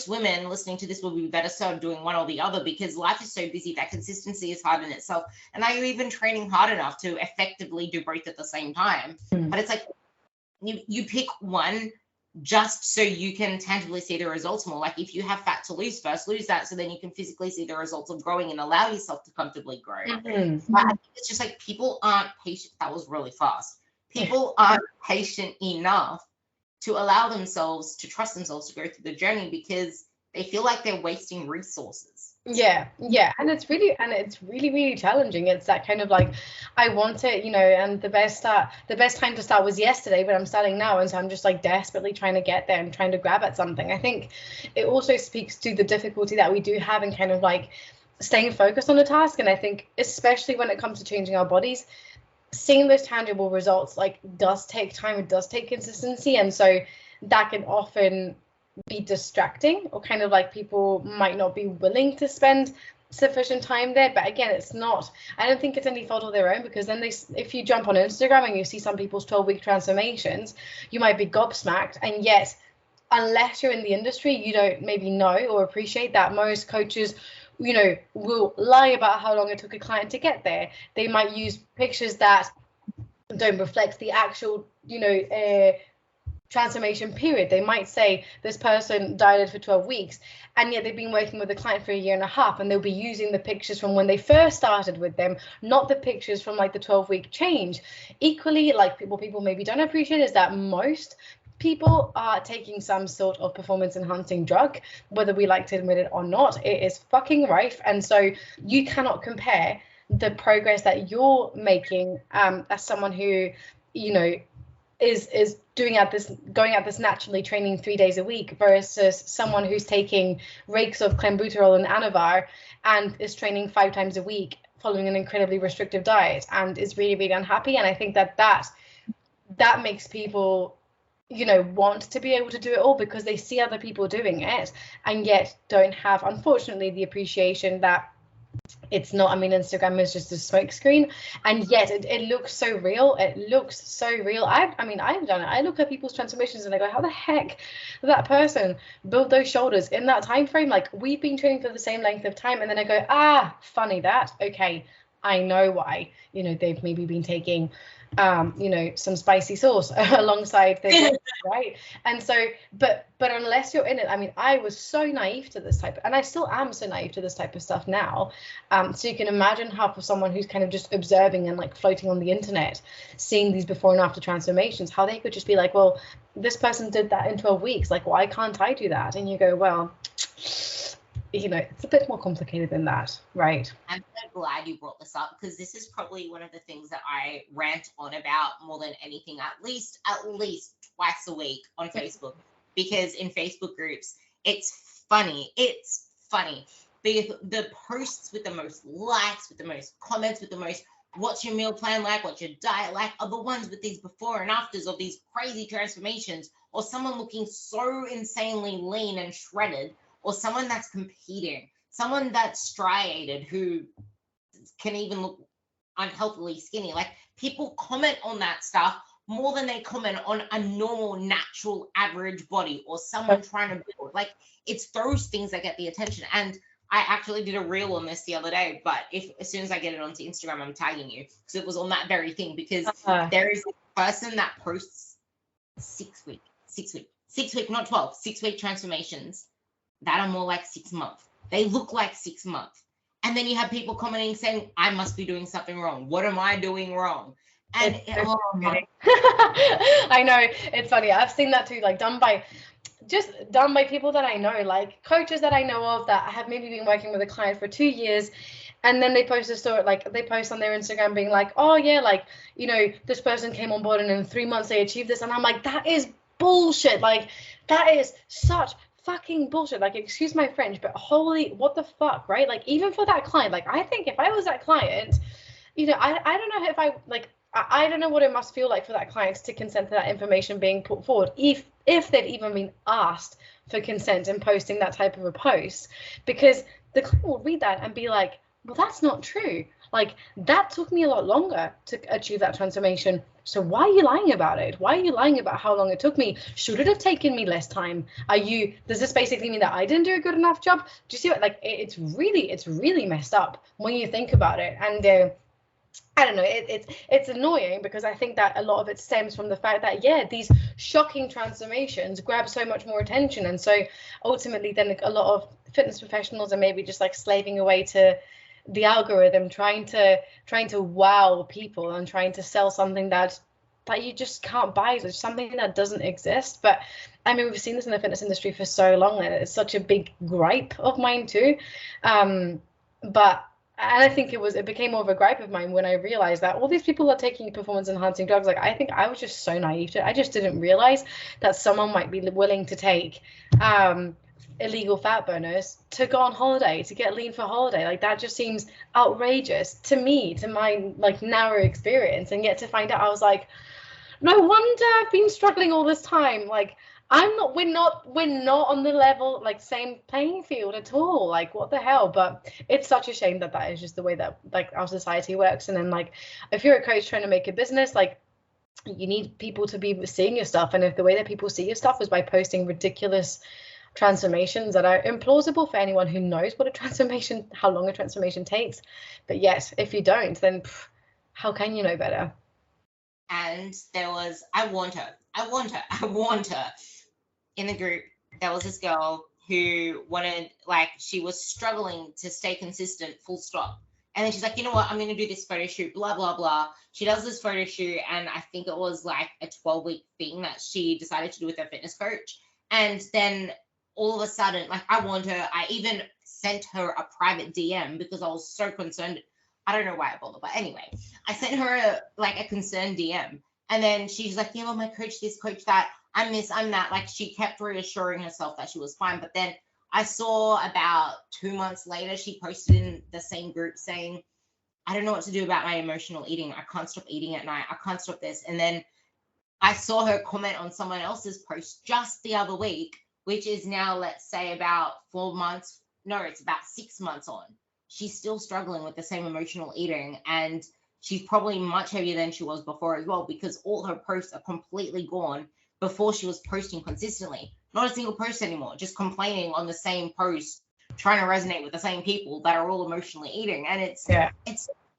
women listening to this will be better served doing one or the other, because life is so busy that consistency is hard in itself. And are you even training hard enough to effectively do both at the same time? But it's like you pick one just so you can tangibly see the results more. Like if you have fat to lose first, lose that so then you can physically see the results of growing and allow yourself to comfortably grow. But I think it's just like people aren't patient. That was really fast. People aren't patient enough to allow themselves to trust themselves to go through the journey, because they feel like they're wasting resources. Yeah, and it's really challenging. It's that kind of like, I want it, you know, and the best time to start was yesterday, but I'm starting now, and so I'm just like desperately trying to get there and trying to grab at something. I think it also speaks to the difficulty that we do have in kind of like staying focused on a task. And I think especially when it comes to changing our bodies, seeing those tangible results like does take time, it does take consistency, and so that can often be distracting, or kind of like people might not be willing to spend sufficient time there. But again, it's not, I don't think it's any fault of their own, because then if you jump on Instagram and you see some people's 12-week transformations, you might be gobsmacked, and yet unless you're in the industry, you don't maybe know or appreciate that most coaches, you know, will lie about how long it took a client to get there. They might use pictures that don't reflect the actual, you know, transformation period. They might say this person dieted for 12 weeks, and yet they've been working with the client for a year and a half, and they'll be using the pictures from when they first started with them, not the pictures from like the 12-week change. Equally, like people maybe don't appreciate is that most people are taking some sort of performance enhancing drug, whether we like to admit it or not. It is fucking rife, and so you cannot compare the progress that you're making as someone who, you know, is going at this naturally, training 3 days a week, versus someone who's taking rakes of clenbuterol and anavar and is training 5 times a week following an incredibly restrictive diet and is really unhappy. And I think that makes people, you know, want to be able to do it all, because they see other people doing it and yet don't have, unfortunately, the appreciation that it's not. I mean, Instagram is just a smokescreen, and yet it looks so real. It looks so real. I've done it. I look at people's transformations and I go, how the heck did that person build those shoulders in that time frame? Like, we've been training for the same length of time, and then I go, funny that. Okay, I know why. They've maybe been taking some spicy sauce alongside their dinner, right? And so, but unless you're in it, I mean, I was so naive to this type, and I still am so naive to this type of stuff now. So you can imagine how, for someone who's kind of just observing and like floating on the internet, seeing these before and after transformations, how they could just be like, well, this person did that in 12 weeks, like, why can't I do that? And you go, well, it's a bit more complicated than that, right? I'm so glad you brought this up, because this is probably one of the things that I rant on about more than anything, at least twice a week on Facebook, because in Facebook groups, it's funny. The posts with the most likes, with the most comments, with the most what's your meal plan like, what's your diet like, are the ones with these before and afters of these crazy transformations, or someone looking so insanely lean and shredded, or someone that's competing, someone that's striated who can even look unhealthily skinny. Like, people comment on that stuff more than they comment on a normal, natural, average body, or someone trying to build. Like, it's those things that get the attention. And I actually did a reel on this the other day, but as soon as I get it onto Instagram, I'm tagging you, because it was on that very thing. Because there is a person that posts 6 week, not 12, 6 week transformations that are more like 6 months. They look like 6 months. And then you have people commenting saying, I must be doing something wrong. What am I doing wrong? And I know, it's funny. I've seen that too, like done by people that I know, like coaches that I know of that have maybe been working with a client for 2 years. And then they post a story, like they post on their Instagram being like, oh yeah, like, this person came on board and in 3 months they achieved this. And I'm like, that is bullshit. Like, that is such fucking bullshit. Like, excuse my French, but holy, what the fuck, right? Like, even for that client, like, I think if I was that client, I don't know if I don't know what it must feel like for that client to consent to that information being put forward, if they've even been asked for consent and posting that type of a post, because the client will read that and be like, well, that's not true. Like, that took me a lot longer to achieve that transformation. So why are you lying about it? Why are you lying about how long it took me? Should it have taken me less time? Does this basically mean that I didn't do a good enough job? Do you see what, like, it's really messed up when you think about it. And I don't know, it's annoying, because I think that a lot of it stems from the fact that, these shocking transformations grab so much more attention. And so ultimately then a lot of fitness professionals are maybe just like slaving away to the algorithm, trying to wow people and trying to sell something that you just can't buy. It's something that doesn't exist. But I mean, we've seen this in the fitness industry for so long, and it's such a big gripe of mine too. And I think it became more of a gripe of mine when I realized that all these people are taking performance enhancing drugs. Like, I think I was just so naive to it. I just didn't realize that someone might be willing to take illegal fat burners to go on holiday, to get lean for holiday. Like, that just seems outrageous to me, to my like narrow experience. And yet to find out, I was like, no wonder I've been struggling all this time. Like, we're not on the level, like, same playing field at all. Like, what the hell? But it's such a shame that is just the way that, like, our society works. And then, like, if you're a coach trying to make a business, like, you need people to be seeing your stuff. And if the way that people see your stuff is by posting ridiculous transformations that are implausible for anyone who knows how long a transformation takes. But yes, if you don't, then how can you know better? And there was, I warned her in the group. There was this girl who wanted, like, she was struggling to stay consistent, full stop. And then she's like, you know what, I'm going to do this photo shoot, blah, blah, blah. She does this photo shoot, and I think it was like a 12-week thing that she decided to do with her fitness coach. And then all of a sudden, like, I warned her. I even sent her a private DM because I was so concerned. I don't know why I bothered, but anyway, I sent her a concerned DM. And then she's like, well, my coach this, coach that, I'm this, I'm that. Like, she kept reassuring herself that she was fine. But then I saw about 2 months later, she posted in the same group saying, I don't know what to do about my emotional eating. I can't stop eating at night. I can't stop this. And then I saw her comment on someone else's post just the other week, which is now, let's say, about 4 months. No, it's about 6 months on. She's still struggling with the same emotional eating, and she's probably much heavier than she was before as well, because all her posts are completely gone. Before, she was posting consistently, not a single post anymore, just complaining on the same post, trying to resonate with the same people that are all emotionally eating. And it's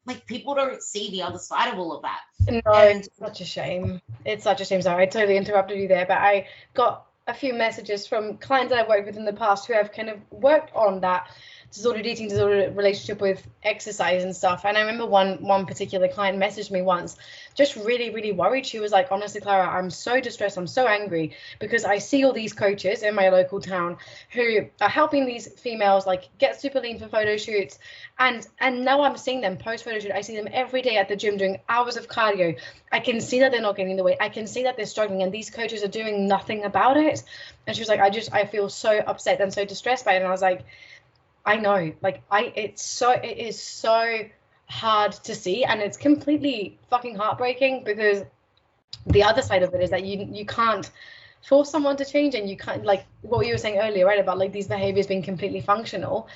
like people don't see the other side of all of that. No, And it's such a shame. It's such a shame. Sorry, I totally interrupted you there, but I got a few messages from clients that I've worked with in the past who have kind of worked on that disordered eating disorder relationship with exercise and stuff. And I remember one particular client messaged me once, just really, really worried. She was like, honestly, Clara, I'm so distressed. I'm so angry because I see all these coaches in my local town who are helping these females like get super lean for photo shoots. And now I'm seeing them post photo shoot. I see them every day at the gym doing hours of cardio. I can see that they're not gaining the weight. I can see that they're struggling, and these coaches are doing nothing about it. And she was like, I feel so upset and so distressed by it. And I was like, I know, like it is so hard to see, and it's completely fucking heartbreaking, because the other side of it is that you can't force someone to change, and you can't, like what you were saying earlier, right, about like these behaviors being completely functional,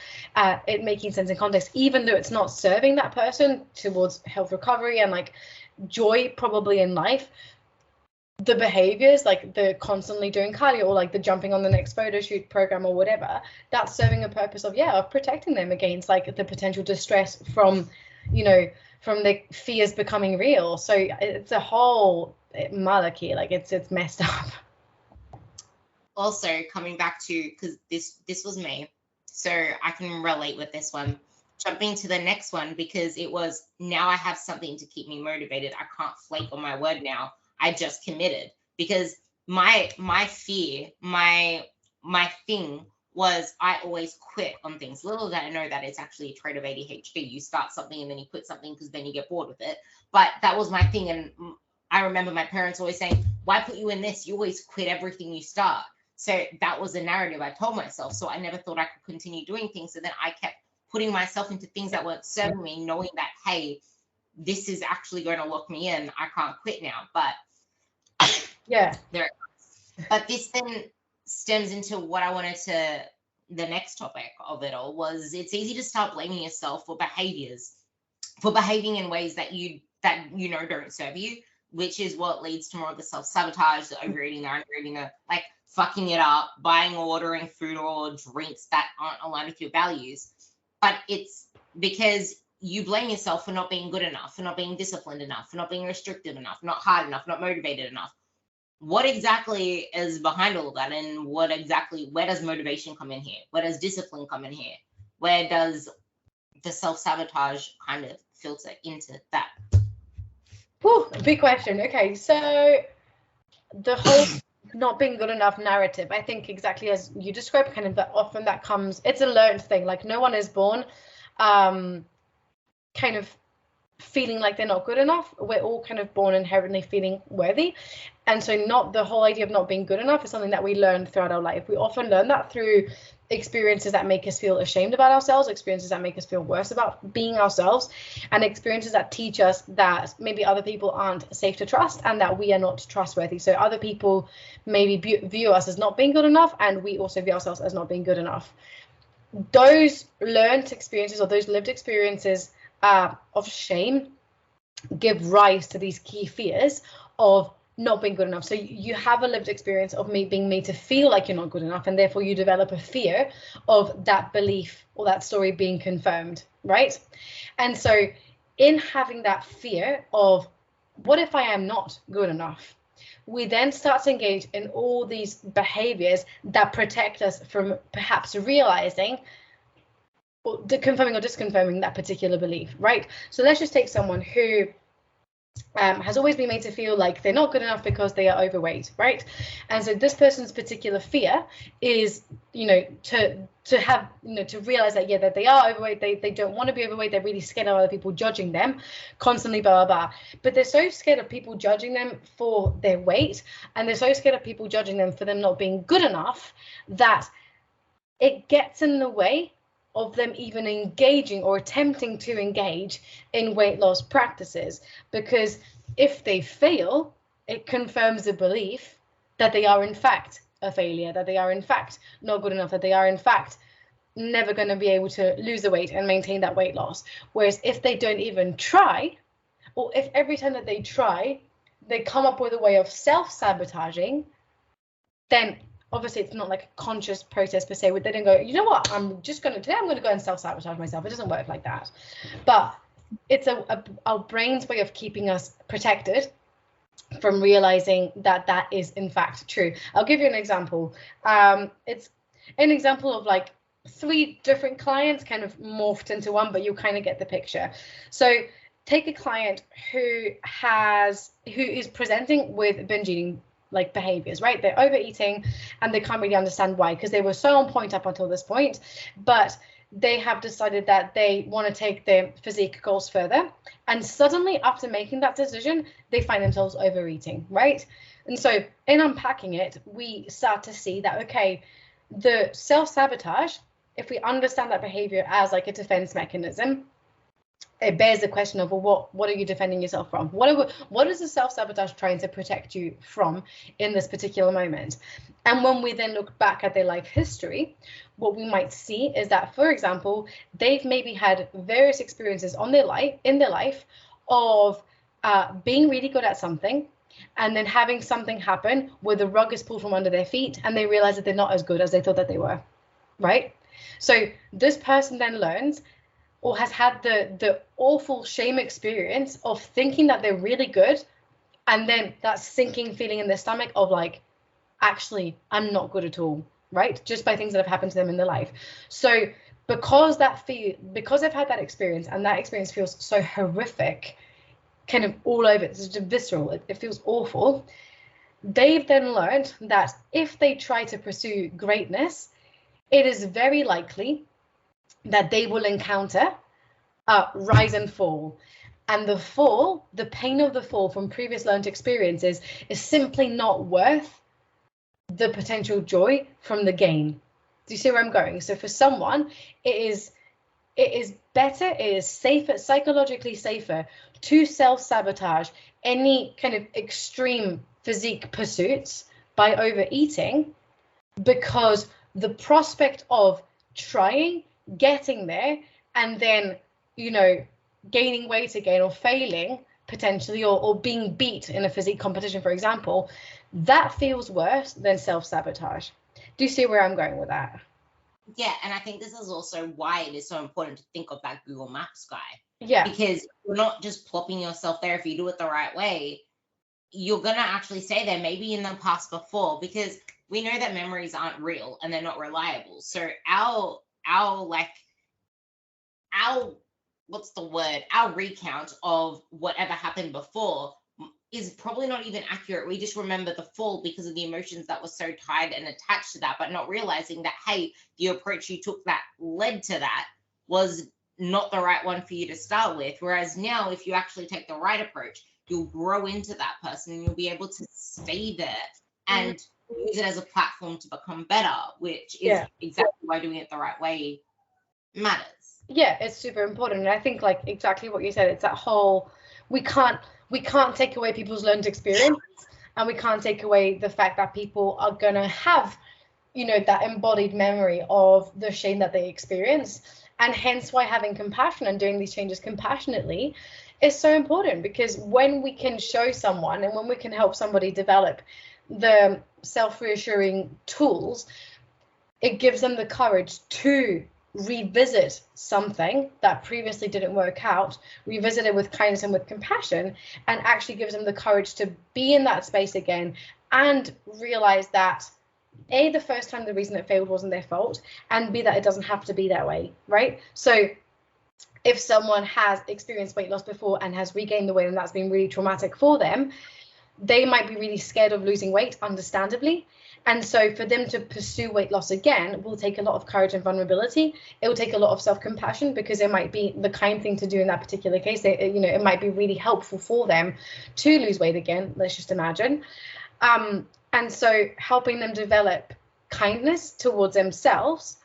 it making sense in context, even though it's not serving that person towards health recovery and like joy probably in life. The behaviors, like the constantly doing cardio or like the jumping on the next photo shoot program or whatever, that's serving a purpose of protecting them against like the potential distress from, from the fears becoming real. So it's a whole malarkey, like it's messed up. Also coming back to, because this was me, so I can relate with this one, jumping to the next one, because it was, now I have something to keep me motivated. I can't flake on my word now. I just committed, because my fear, my thing was I always quit on things. Little did I know that it's actually a trait of ADHD. You start something and then you quit something because then you get bored with it. But that was my thing. And I remember my parents always saying, why put you in this? You always quit everything you start. So that was the narrative I told myself. So I never thought I could continue doing things. So then I kept putting myself into things that weren't serving me, knowing that, hey, this is actually going to lock me in. I can't quit now. But yeah, but this then stems into what I wanted to, the next topic of it all was, it's easy to start blaming yourself for behaviors, for behaving in ways that don't serve you, which is what leads to more of the self-sabotage, the overeating, the undereating, the like fucking it up, buying or ordering food or drinks that aren't aligned with your values. But it's because you blame yourself for not being good enough, for not being disciplined enough, for not being restrictive enough, not hard enough, not motivated enough. What exactly is behind all of that? And where does motivation come in here? Where does discipline come in here? Where does the self-sabotage kind of filter into that? Whew, big question. Okay, so the whole not being good enough narrative, I think exactly as you described, kind of that often that comes, it's a learned thing. Like no one is born kind of feeling like they're not good enough. We're all kind of born inherently feeling worthy. And so not the whole idea of not being good enough is something that we learn throughout our life. We often learn that through experiences that make us feel ashamed about ourselves, experiences that make us feel worse about being ourselves, and experiences that teach us that maybe other people aren't safe to trust and that we are not trustworthy. So other people maybe view us as not being good enough, and we also view ourselves as not being good enough. Those learned experiences or those lived experiences of shame give rise to these key fears of not being good enough. So you have a lived experience of being made to feel like you're not good enough, and therefore you develop a fear of that belief or that story being confirmed, right? And so in having that fear of what if I am not good enough, we then start to engage in all these behaviors that protect us from perhaps realizing or confirming or disconfirming that particular belief, right? So let's just take someone who has always been made to feel like they're not good enough because they are overweight, right? And so this person's particular fear is, to have, to realize that, that they are overweight, they don't want to be overweight, they're really scared of other people judging them, constantly, blah, blah, blah. But they're so scared of people judging them for their weight, and they're so scared of people judging them for them not being good enough, that it gets in the way of them even engaging or attempting to engage in weight loss practices. Because if they fail, it confirms the belief that they are in fact a failure, that they are in fact not good enough, that they are in fact never going to be able to lose the weight and maintain that weight loss. Whereas if they don't even try, or if every time that they try, they come up with a way of self-sabotaging, then obviously it's not like a conscious process per se, where they don't go, you know what, today I'm going to go and self-sabotage myself. It doesn't work like that. But it's our brain's way of keeping us protected from realizing that that is in fact true. I'll give you an example. It's an example of like 3 different clients kind of morphed into one, but you kind of get the picture. So take a client who is presenting with binge eating like behaviors, right? They're overeating and they can't really understand why, because they were so on point up until this point, but they have decided that they want to take their physique goals further. And suddenly after making that decision, they find themselves overeating, right? And so in unpacking it, we start to see that, okay, the self-sabotage, if we understand that behavior as like a defense mechanism, it bears the question of, well, what are you defending yourself from? What is the self-sabotage trying to protect you from in this particular moment? And when we then look back at their life history, what we might see is that, for example, they've maybe had various experiences in their life of being really good at something, and then having something happen where the rug is pulled from under their feet and they realize that they're not as good as they thought that they were, right? So this person then learns, or has had the awful shame experience of thinking that they're really good, and then that sinking feeling in their stomach of like, actually, I'm not good at all, right? Just by things that have happened to them in their life. So because they've had that experience, and that experience feels so horrific, kind of all over, it's just visceral, it feels awful, they've then learned that if they try to pursue greatness, it is very likely that they will encounter rise and fall. And the pain of the fall from previous learned experiences is simply not worth the potential joy from the gain. Do you see where I'm going? So for someone, it is better, it is safer, psychologically safer to self-sabotage any kind of extreme physique pursuits by overeating, because the prospect of trying, getting there, and then, gaining weight again or failing potentially, or being beat in a physique competition, for example, that feels worse than self-sabotage. Do you see where I'm going with that? Yeah, and I think this is also why it is so important to think of that Google Maps guy. Yeah. Because you're not just plopping yourself there. If you do it the right way, you're going to actually stay there, maybe in the past before, because we know that memories aren't real and they're not reliable. So our recount of whatever happened before is probably not even accurate. We just remember the fall because of the emotions that were so tied and attached to that, but not realizing that, hey, the approach you took that led to that was not the right one for you to start with. Whereas now, if you actually take the right approach, you'll grow into that person and you'll be able to stay there and use it as a platform to become better, which is exactly why doing it the right way matters. Yeah, it's super important. And I think, like, exactly what you said, it's that whole, we can't take away people's learned experience, and we can't take away the fact that people are going to have, that embodied memory of the shame that they experience. And hence why having compassion and doing these changes compassionately is so important, because when we can show someone and when we can help somebody develop the self-reassuring tools, it gives them the courage to revisit something that previously didn't work out, revisit it with kindness and with compassion, and actually gives them the courage to be in that space again and realize that A, the first time the reason it failed wasn't their fault, and B, that it doesn't have to be that way, right? So if someone has experienced weight loss before and has regained the weight and that's been really traumatic for them, they might be really scared of losing weight, understandably. And so for them to pursue weight loss again will take a lot of courage and vulnerability. It will take a lot of self-compassion, because it might be the kind thing to do in that particular case. It might be really helpful for them to lose weight again, let's just imagine. And so helping them develop kindness towards themselves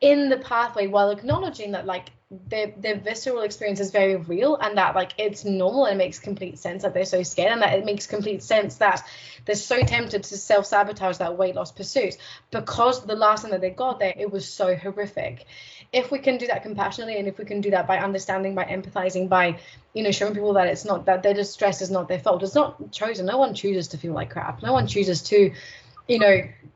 in the pathway, while acknowledging that, like, their visceral experience is very real, and that, like, it's normal, and it makes complete sense that they're so scared, and that it makes complete sense that they're so tempted to self-sabotage that weight loss pursuit, because the last time that they got there, it was so horrific. If we can do that compassionately, and if we can do that by understanding, by empathizing, by showing people that it's not, that their distress is not their fault, it's not chosen. No one chooses to feel like crap. No one chooses to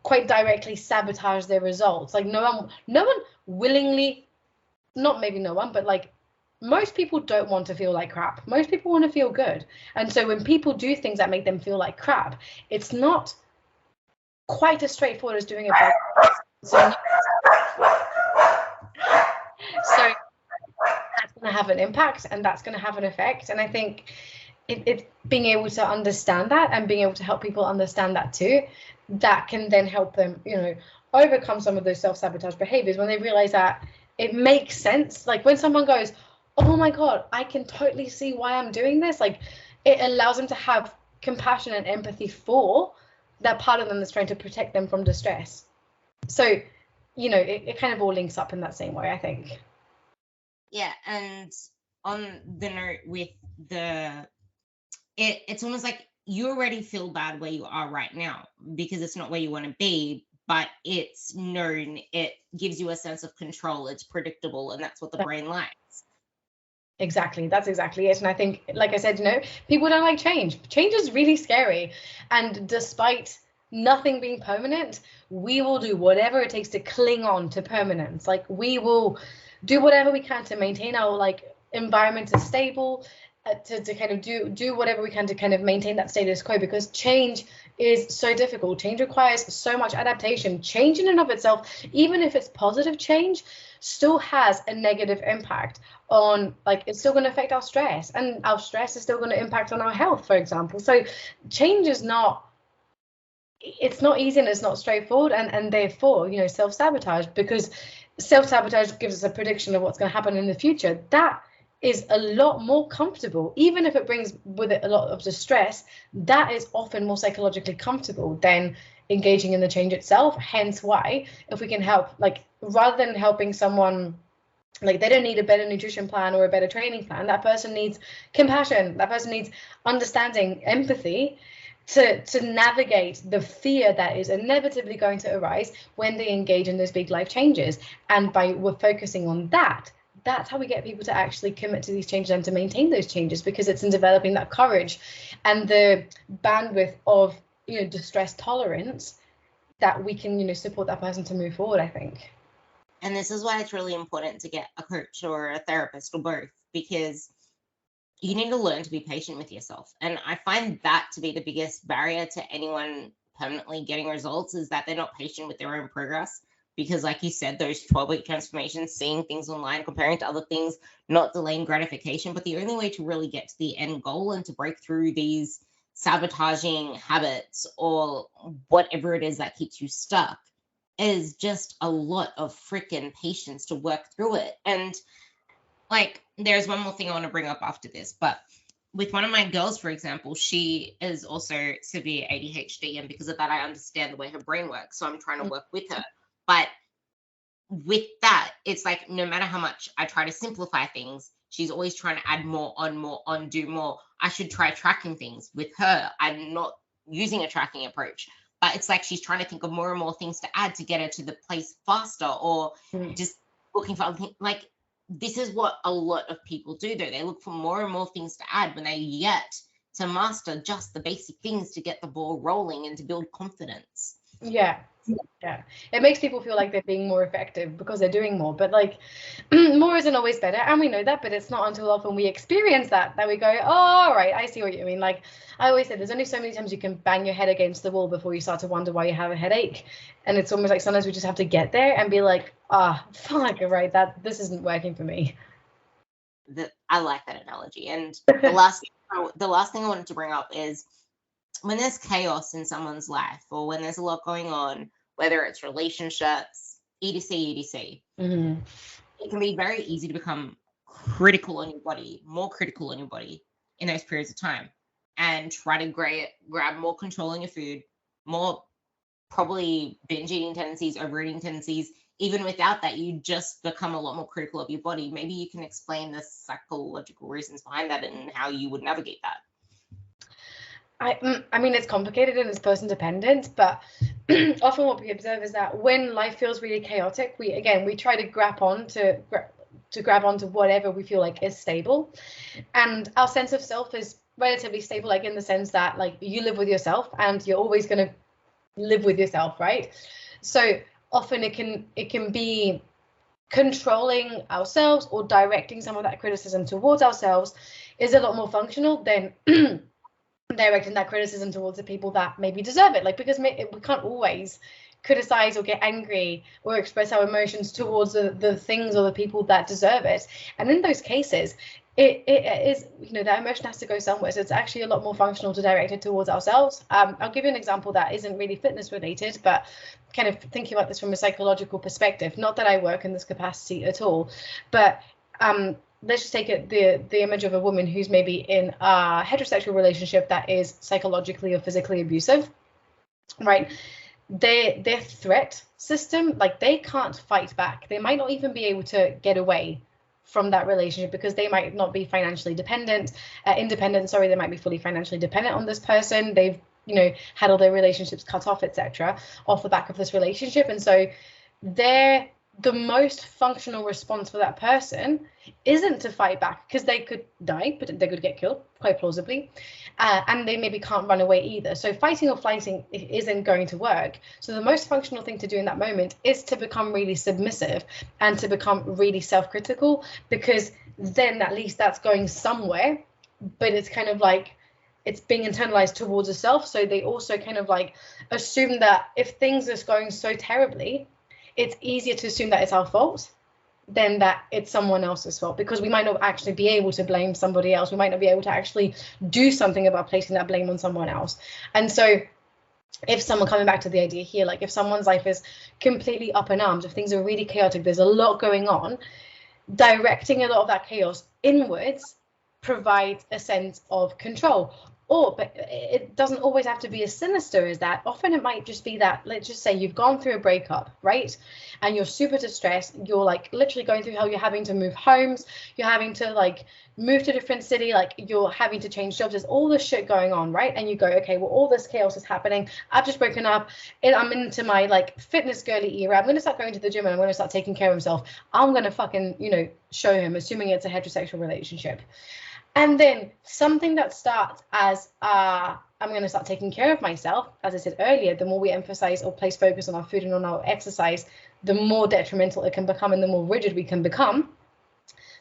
quite directly sabotage their results. Like, no one willingly, not maybe no one, but like most people don't want to feel like crap. Most people want to feel good. And so when people do things that make them feel like crap, it's not quite as straightforward as doing it by so that's going to have an impact, and that's going to have an effect. And I think it's being able to understand that and being able to help people understand that too, that can then help them, you know, overcome some of those self-sabotage behaviors when they realize that it makes sense. Like when someone goes, oh my God, I can totally see why I'm doing this. Like it allows them to have compassion and empathy for that part of them that's trying to protect them from distress. So, you know, it kind of all links up in that same way, I think. Yeah, and on the note with it's almost like you already feel bad where you are right now because it's not where you want to be, but it's known, it gives you a sense of control, it's predictable, and that's what the brain likes. Exactly, that's exactly it. And I think, like I said, you know, people don't like change. Change is really scary. And despite nothing being permanent, we will do whatever it takes to cling on to permanence. Like we will do whatever we can to maintain our like environment is stable, to kind of do whatever we can to kind of maintain that status quo, because change is so difficult. Change requires so much adaptation. Change in and of itself, even if it's positive change, still has a negative impact on, like, it's still going to affect our stress, and our stress is still going to impact on our health, for example. So change is not, it's not easy and it's not straightforward, and therefore, you know, self-sabotage, because self-sabotage gives us a prediction of what's going to happen in the future. That is a lot more comfortable, even if it brings with it a lot of distress. That is often more psychologically comfortable than engaging in the change itself. Hence why, if we can help, like, rather than helping someone, like, they don't need a better nutrition plan or a better training plan, that person needs compassion, that person needs understanding, empathy, to navigate the fear that is inevitably going to arise when they engage in those big life changes. And we're focusing on that, that's how we get people to actually commit to these changes and to maintain those changes, because it's in developing that courage and the bandwidth of, you know, distress tolerance that we can, you know, support that person to move forward, I think. And this is why it's really important to get a coach or a therapist or both, because you need to learn to be patient with yourself. And I find that to be the biggest barrier to anyone permanently getting results, is that they're not patient with their own progress. Because like you said, those 12-week transformations, seeing things online, comparing to other things, not delaying gratification. But the only way to really get to the end goal and to break through these sabotaging habits or whatever it is that keeps you stuck is just a lot of freaking patience to work through it. And like, there's one more thing I want to bring up after this, but with one of my girls, for example, she is also severe ADHD, and because of that, I understand the way her brain works. So I'm trying to work with her. But with that, it's like, no matter how much I try to simplify things, she's always trying to add more on, do more. I should try tracking things. With her, I'm not using a tracking approach, but it's like she's trying to think of more and more things to add to get her to the place faster, or just looking for other things. Like, this is what a lot of people do, though. They look for more and more things to add when they yet to master just the basic things to get the ball rolling and to build confidence. Yeah. It makes people feel like they're being more effective because they're doing more, but like more isn't always better, and we know that. But it's not until often we experience that we go, oh, all right, I see what you mean. Like I always say, there's only so many times you can bang your head against the wall before you start to wonder why you have a headache. And it's almost like sometimes we just have to get there and be like, fuck, right, that this isn't working for me. I like that analogy. And the last thing I wanted to bring up is, when there's chaos in someone's life, or when there's a lot going on, whether it's relationships, etc., Mm-hmm. it can be very easy to become critical on your body, more critical on your body in those periods of time, and try to grab more control on your food, more probably binge eating tendencies, overeating tendencies. Even without that, you just become a lot more critical of your body. Maybe you can explain the psychological reasons behind that and how you would navigate that. I mean, it's complicated and it's person dependent, but often what we observe is that when life feels really chaotic, we try to grab onto whatever we feel like is stable, and our sense of self is relatively stable, like in the sense that, like, you live with yourself and you're always going to live with yourself, right? So often it can be controlling ourselves or directing some of that criticism towards ourselves is a lot more functional than directing that criticism towards the people that maybe deserve it. Like, because we can't always criticize or get angry or express our emotions towards the things or the people that deserve it. And in those cases, it is, that emotion has to go somewhere. So it's actually a lot more functional to direct it towards ourselves. I'll give you an example that isn't really fitness related, but kind of thinking about this from a psychological perspective. Not that I work in this capacity at all, but let's just take the image of a woman who's maybe in a heterosexual relationship that is psychologically or physically abusive, right? Their threat system, like, they can't fight back. They might not even be able to get away from that relationship because they might not be financially independent. They might be fully financially dependent on this person. They've had all their relationships cut off, etc., off the back of this relationship. And so the most functional response for that person isn't to fight back, because they could die, but they could get killed quite plausibly, and they maybe can't run away either. So fighting or flighting isn't going to work. So the most functional thing to do in that moment is to become really submissive and to become really self-critical, because then at least that's going somewhere, but it's kind of like it's being internalized towards a self. So they also kind of like assume that if things are going so terribly, it's easier to assume that it's our fault than that it's someone else's fault, because we might not actually be able to blame somebody else. We might not be able to actually do something about placing that blame on someone else. And so if someone, coming back to the idea here, like if someone's life is completely up in arms, if things are really chaotic, there's a lot going on, directing a lot of that chaos inwards provides a sense of control. But it doesn't always have to be as sinister as that. Often it might just be that, let's just say you've gone through a breakup, right? And you're super distressed. You're like literally going through hell. You're having to move homes. You're having to like move to a different city. Like you're having to change jobs. There's all this shit going on, right? And you go, okay, well, all this chaos is happening. I've just broken up. I'm into my like fitness girly era. I'm going to start going to the gym and I'm going to start taking care of myself. I'm going to fucking, show him, assuming it's a heterosexual relationship. And then something that starts as I'm going to start taking care of myself, as I said earlier, the more we emphasize or place focus on our food and on our exercise, the more detrimental it can become and the more rigid we can become.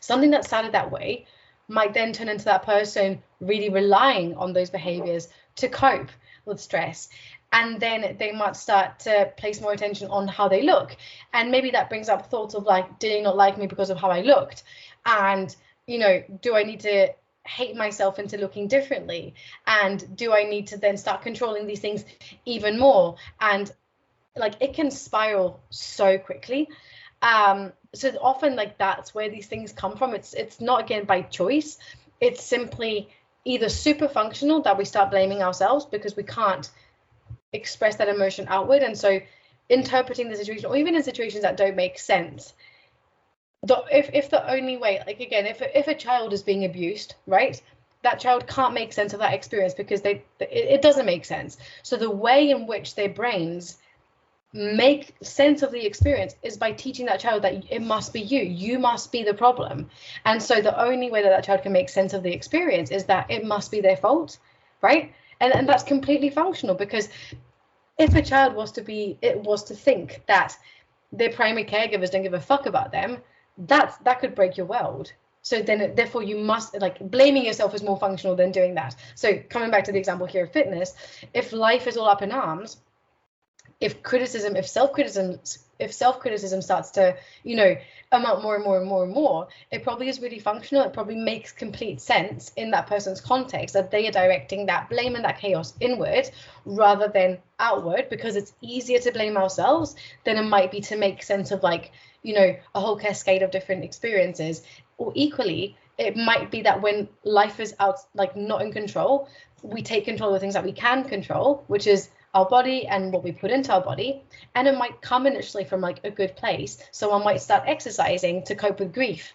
Something that started that way might then turn into that person really relying on those behaviors to cope with stress. And then they might start to place more attention on how they look. And maybe that brings up thoughts of like, did he not like me because of how I looked? And do I need to hate myself into looking differently? And do I need to then start controlling these things even more? And like it can spiral so quickly. So often like that's where these things come from. It's not, again, by choice. It's simply either super functional, that we start blaming ourselves because we can't express that emotion outward. And so interpreting the situation, or even in situations that don't make sense, if the only way, like again, if a child is being abused, right, that child can't make sense of that experience because it doesn't make sense. So the way in which their brains make sense of the experience is by teaching that child that it must be you must be the problem. And so the only way that child can make sense of the experience is that it must be their fault, right? And that's completely functional, because if a child was to think that their primary caregivers don't give a fuck about them, that could break your world. So then therefore you must, like, blaming yourself is more functional than doing that. So coming back to the example here of fitness, if life is all up in arms, if self-criticism starts to, amount more and more and more and more, it probably is really functional. It probably makes complete sense in that person's context that they are directing that blame and that chaos inward rather than outward, because it's easier to blame ourselves than it might be to make sense of, like, a whole cascade of different experiences. Or equally, it might be that when life is out, like, not in control, we take control of the things that we can control, which is our body and what we put into our body. And it might come initially from, like, a good place. Someone might start exercising to cope with grief,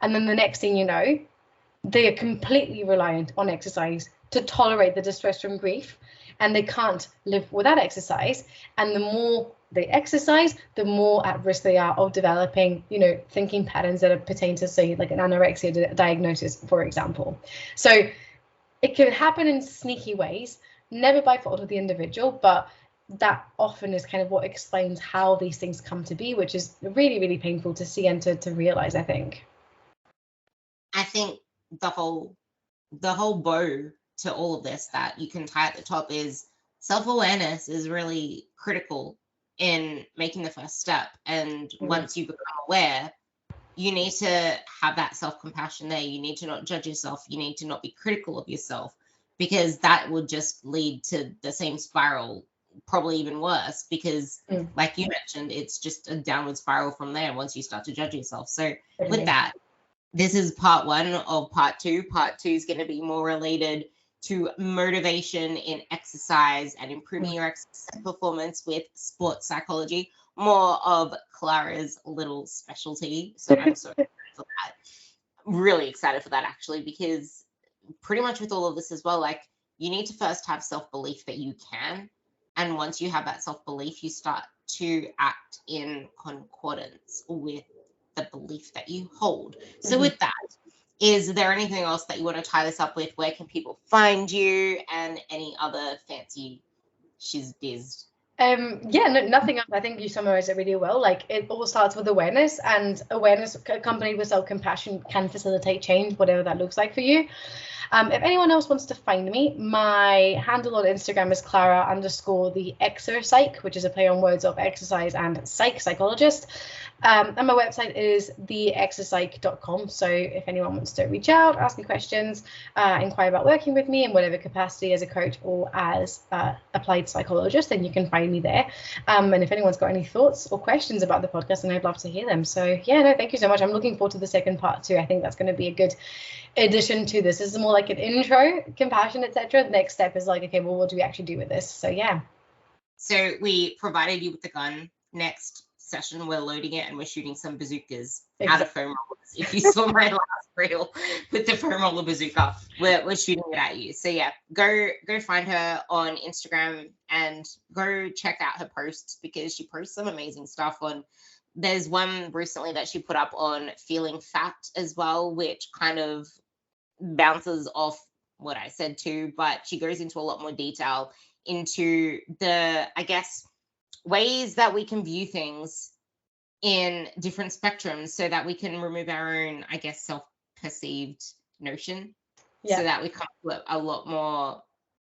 and then the next thing you know, they are completely reliant on exercise to tolerate the distress from grief, and they can't live without exercise. And the more they exercise, the more at risk they are of developing, thinking patterns that pertain to, say, like an anorexia diagnosis, for example. So it can happen in sneaky ways, never by fault of the individual, but that often is kind of what explains how these things come to be, which is really, really painful to see and to realize, I think. I think the whole bow to all of this that you can tie at the top is self-awareness is really critical in making the first step. And once you become aware, you need to have that self-compassion there. You need to not judge yourself. You need to not be critical of yourself, because that will just lead to the same spiral, probably even worse, because like you mentioned, it's just a downward spiral from there once you start to judge yourself. So with that, this is part 1 of part 2. Part 2 is going to be more related to motivation in exercise and improving your exercise performance with sports psychology, more of Clara's little specialty. So I'm so excited for that. Really excited for that, actually, because pretty much with all of this as well, like, you need to first have self-belief that you can. And once you have that self-belief, you start to act in concordance with the belief that you hold. So with that, is there anything else that you want to tie this up with? Where can people find you, and any other fancy shiz biz? Yeah, no, nothing else. I think you summarized it really well. Like, it all starts with awareness, and awareness accompanied with self-compassion can facilitate change, whatever that looks like for you. If anyone else wants to find me, my handle on Instagram is Clara_the Exerpsych, which is a play on words of exercise and psychologist. And my website is theexerpsych.com. So if anyone wants to reach out, ask me questions, inquire about working with me in whatever capacity as a coach or as applied psychologist, then you can find me there. And if anyone's got any thoughts or questions about the podcast, then I'd love to hear them. So yeah, no, thank you so much. I'm looking forward to the second part too. I think that's going to be a good addition to this. This is more like an intro, compassion, etc. The next step is like, okay, well, what do we actually do with this? So yeah. So we provided you with the gun. Next session, we're loading it and we're shooting some bazookas out of foam rollers. If you saw my last reel with the foam roller bazooka, we're shooting it at you. So yeah, go find her on Instagram and go check out her posts, because she posts some amazing stuff on. There's one recently that she put up on feeling fat as well, which kind of bounces off what I said too, but she goes into a lot more detail into the, I guess, ways that we can view things in different spectrums, so that we can remove our own, I guess, self-perceived notion, so that we come to it a lot more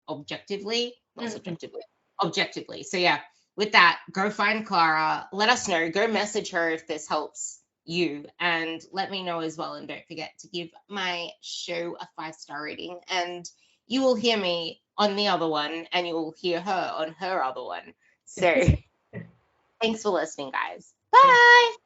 objectively, not subjectively, objectively. So yeah, with that, go find Clara, let us know, go message her if this helps you, and let me know as well. And don't forget to give my show a 5-star rating, and you will hear me on the other one, and you will hear her on her other one. So thanks for listening, guys. Bye.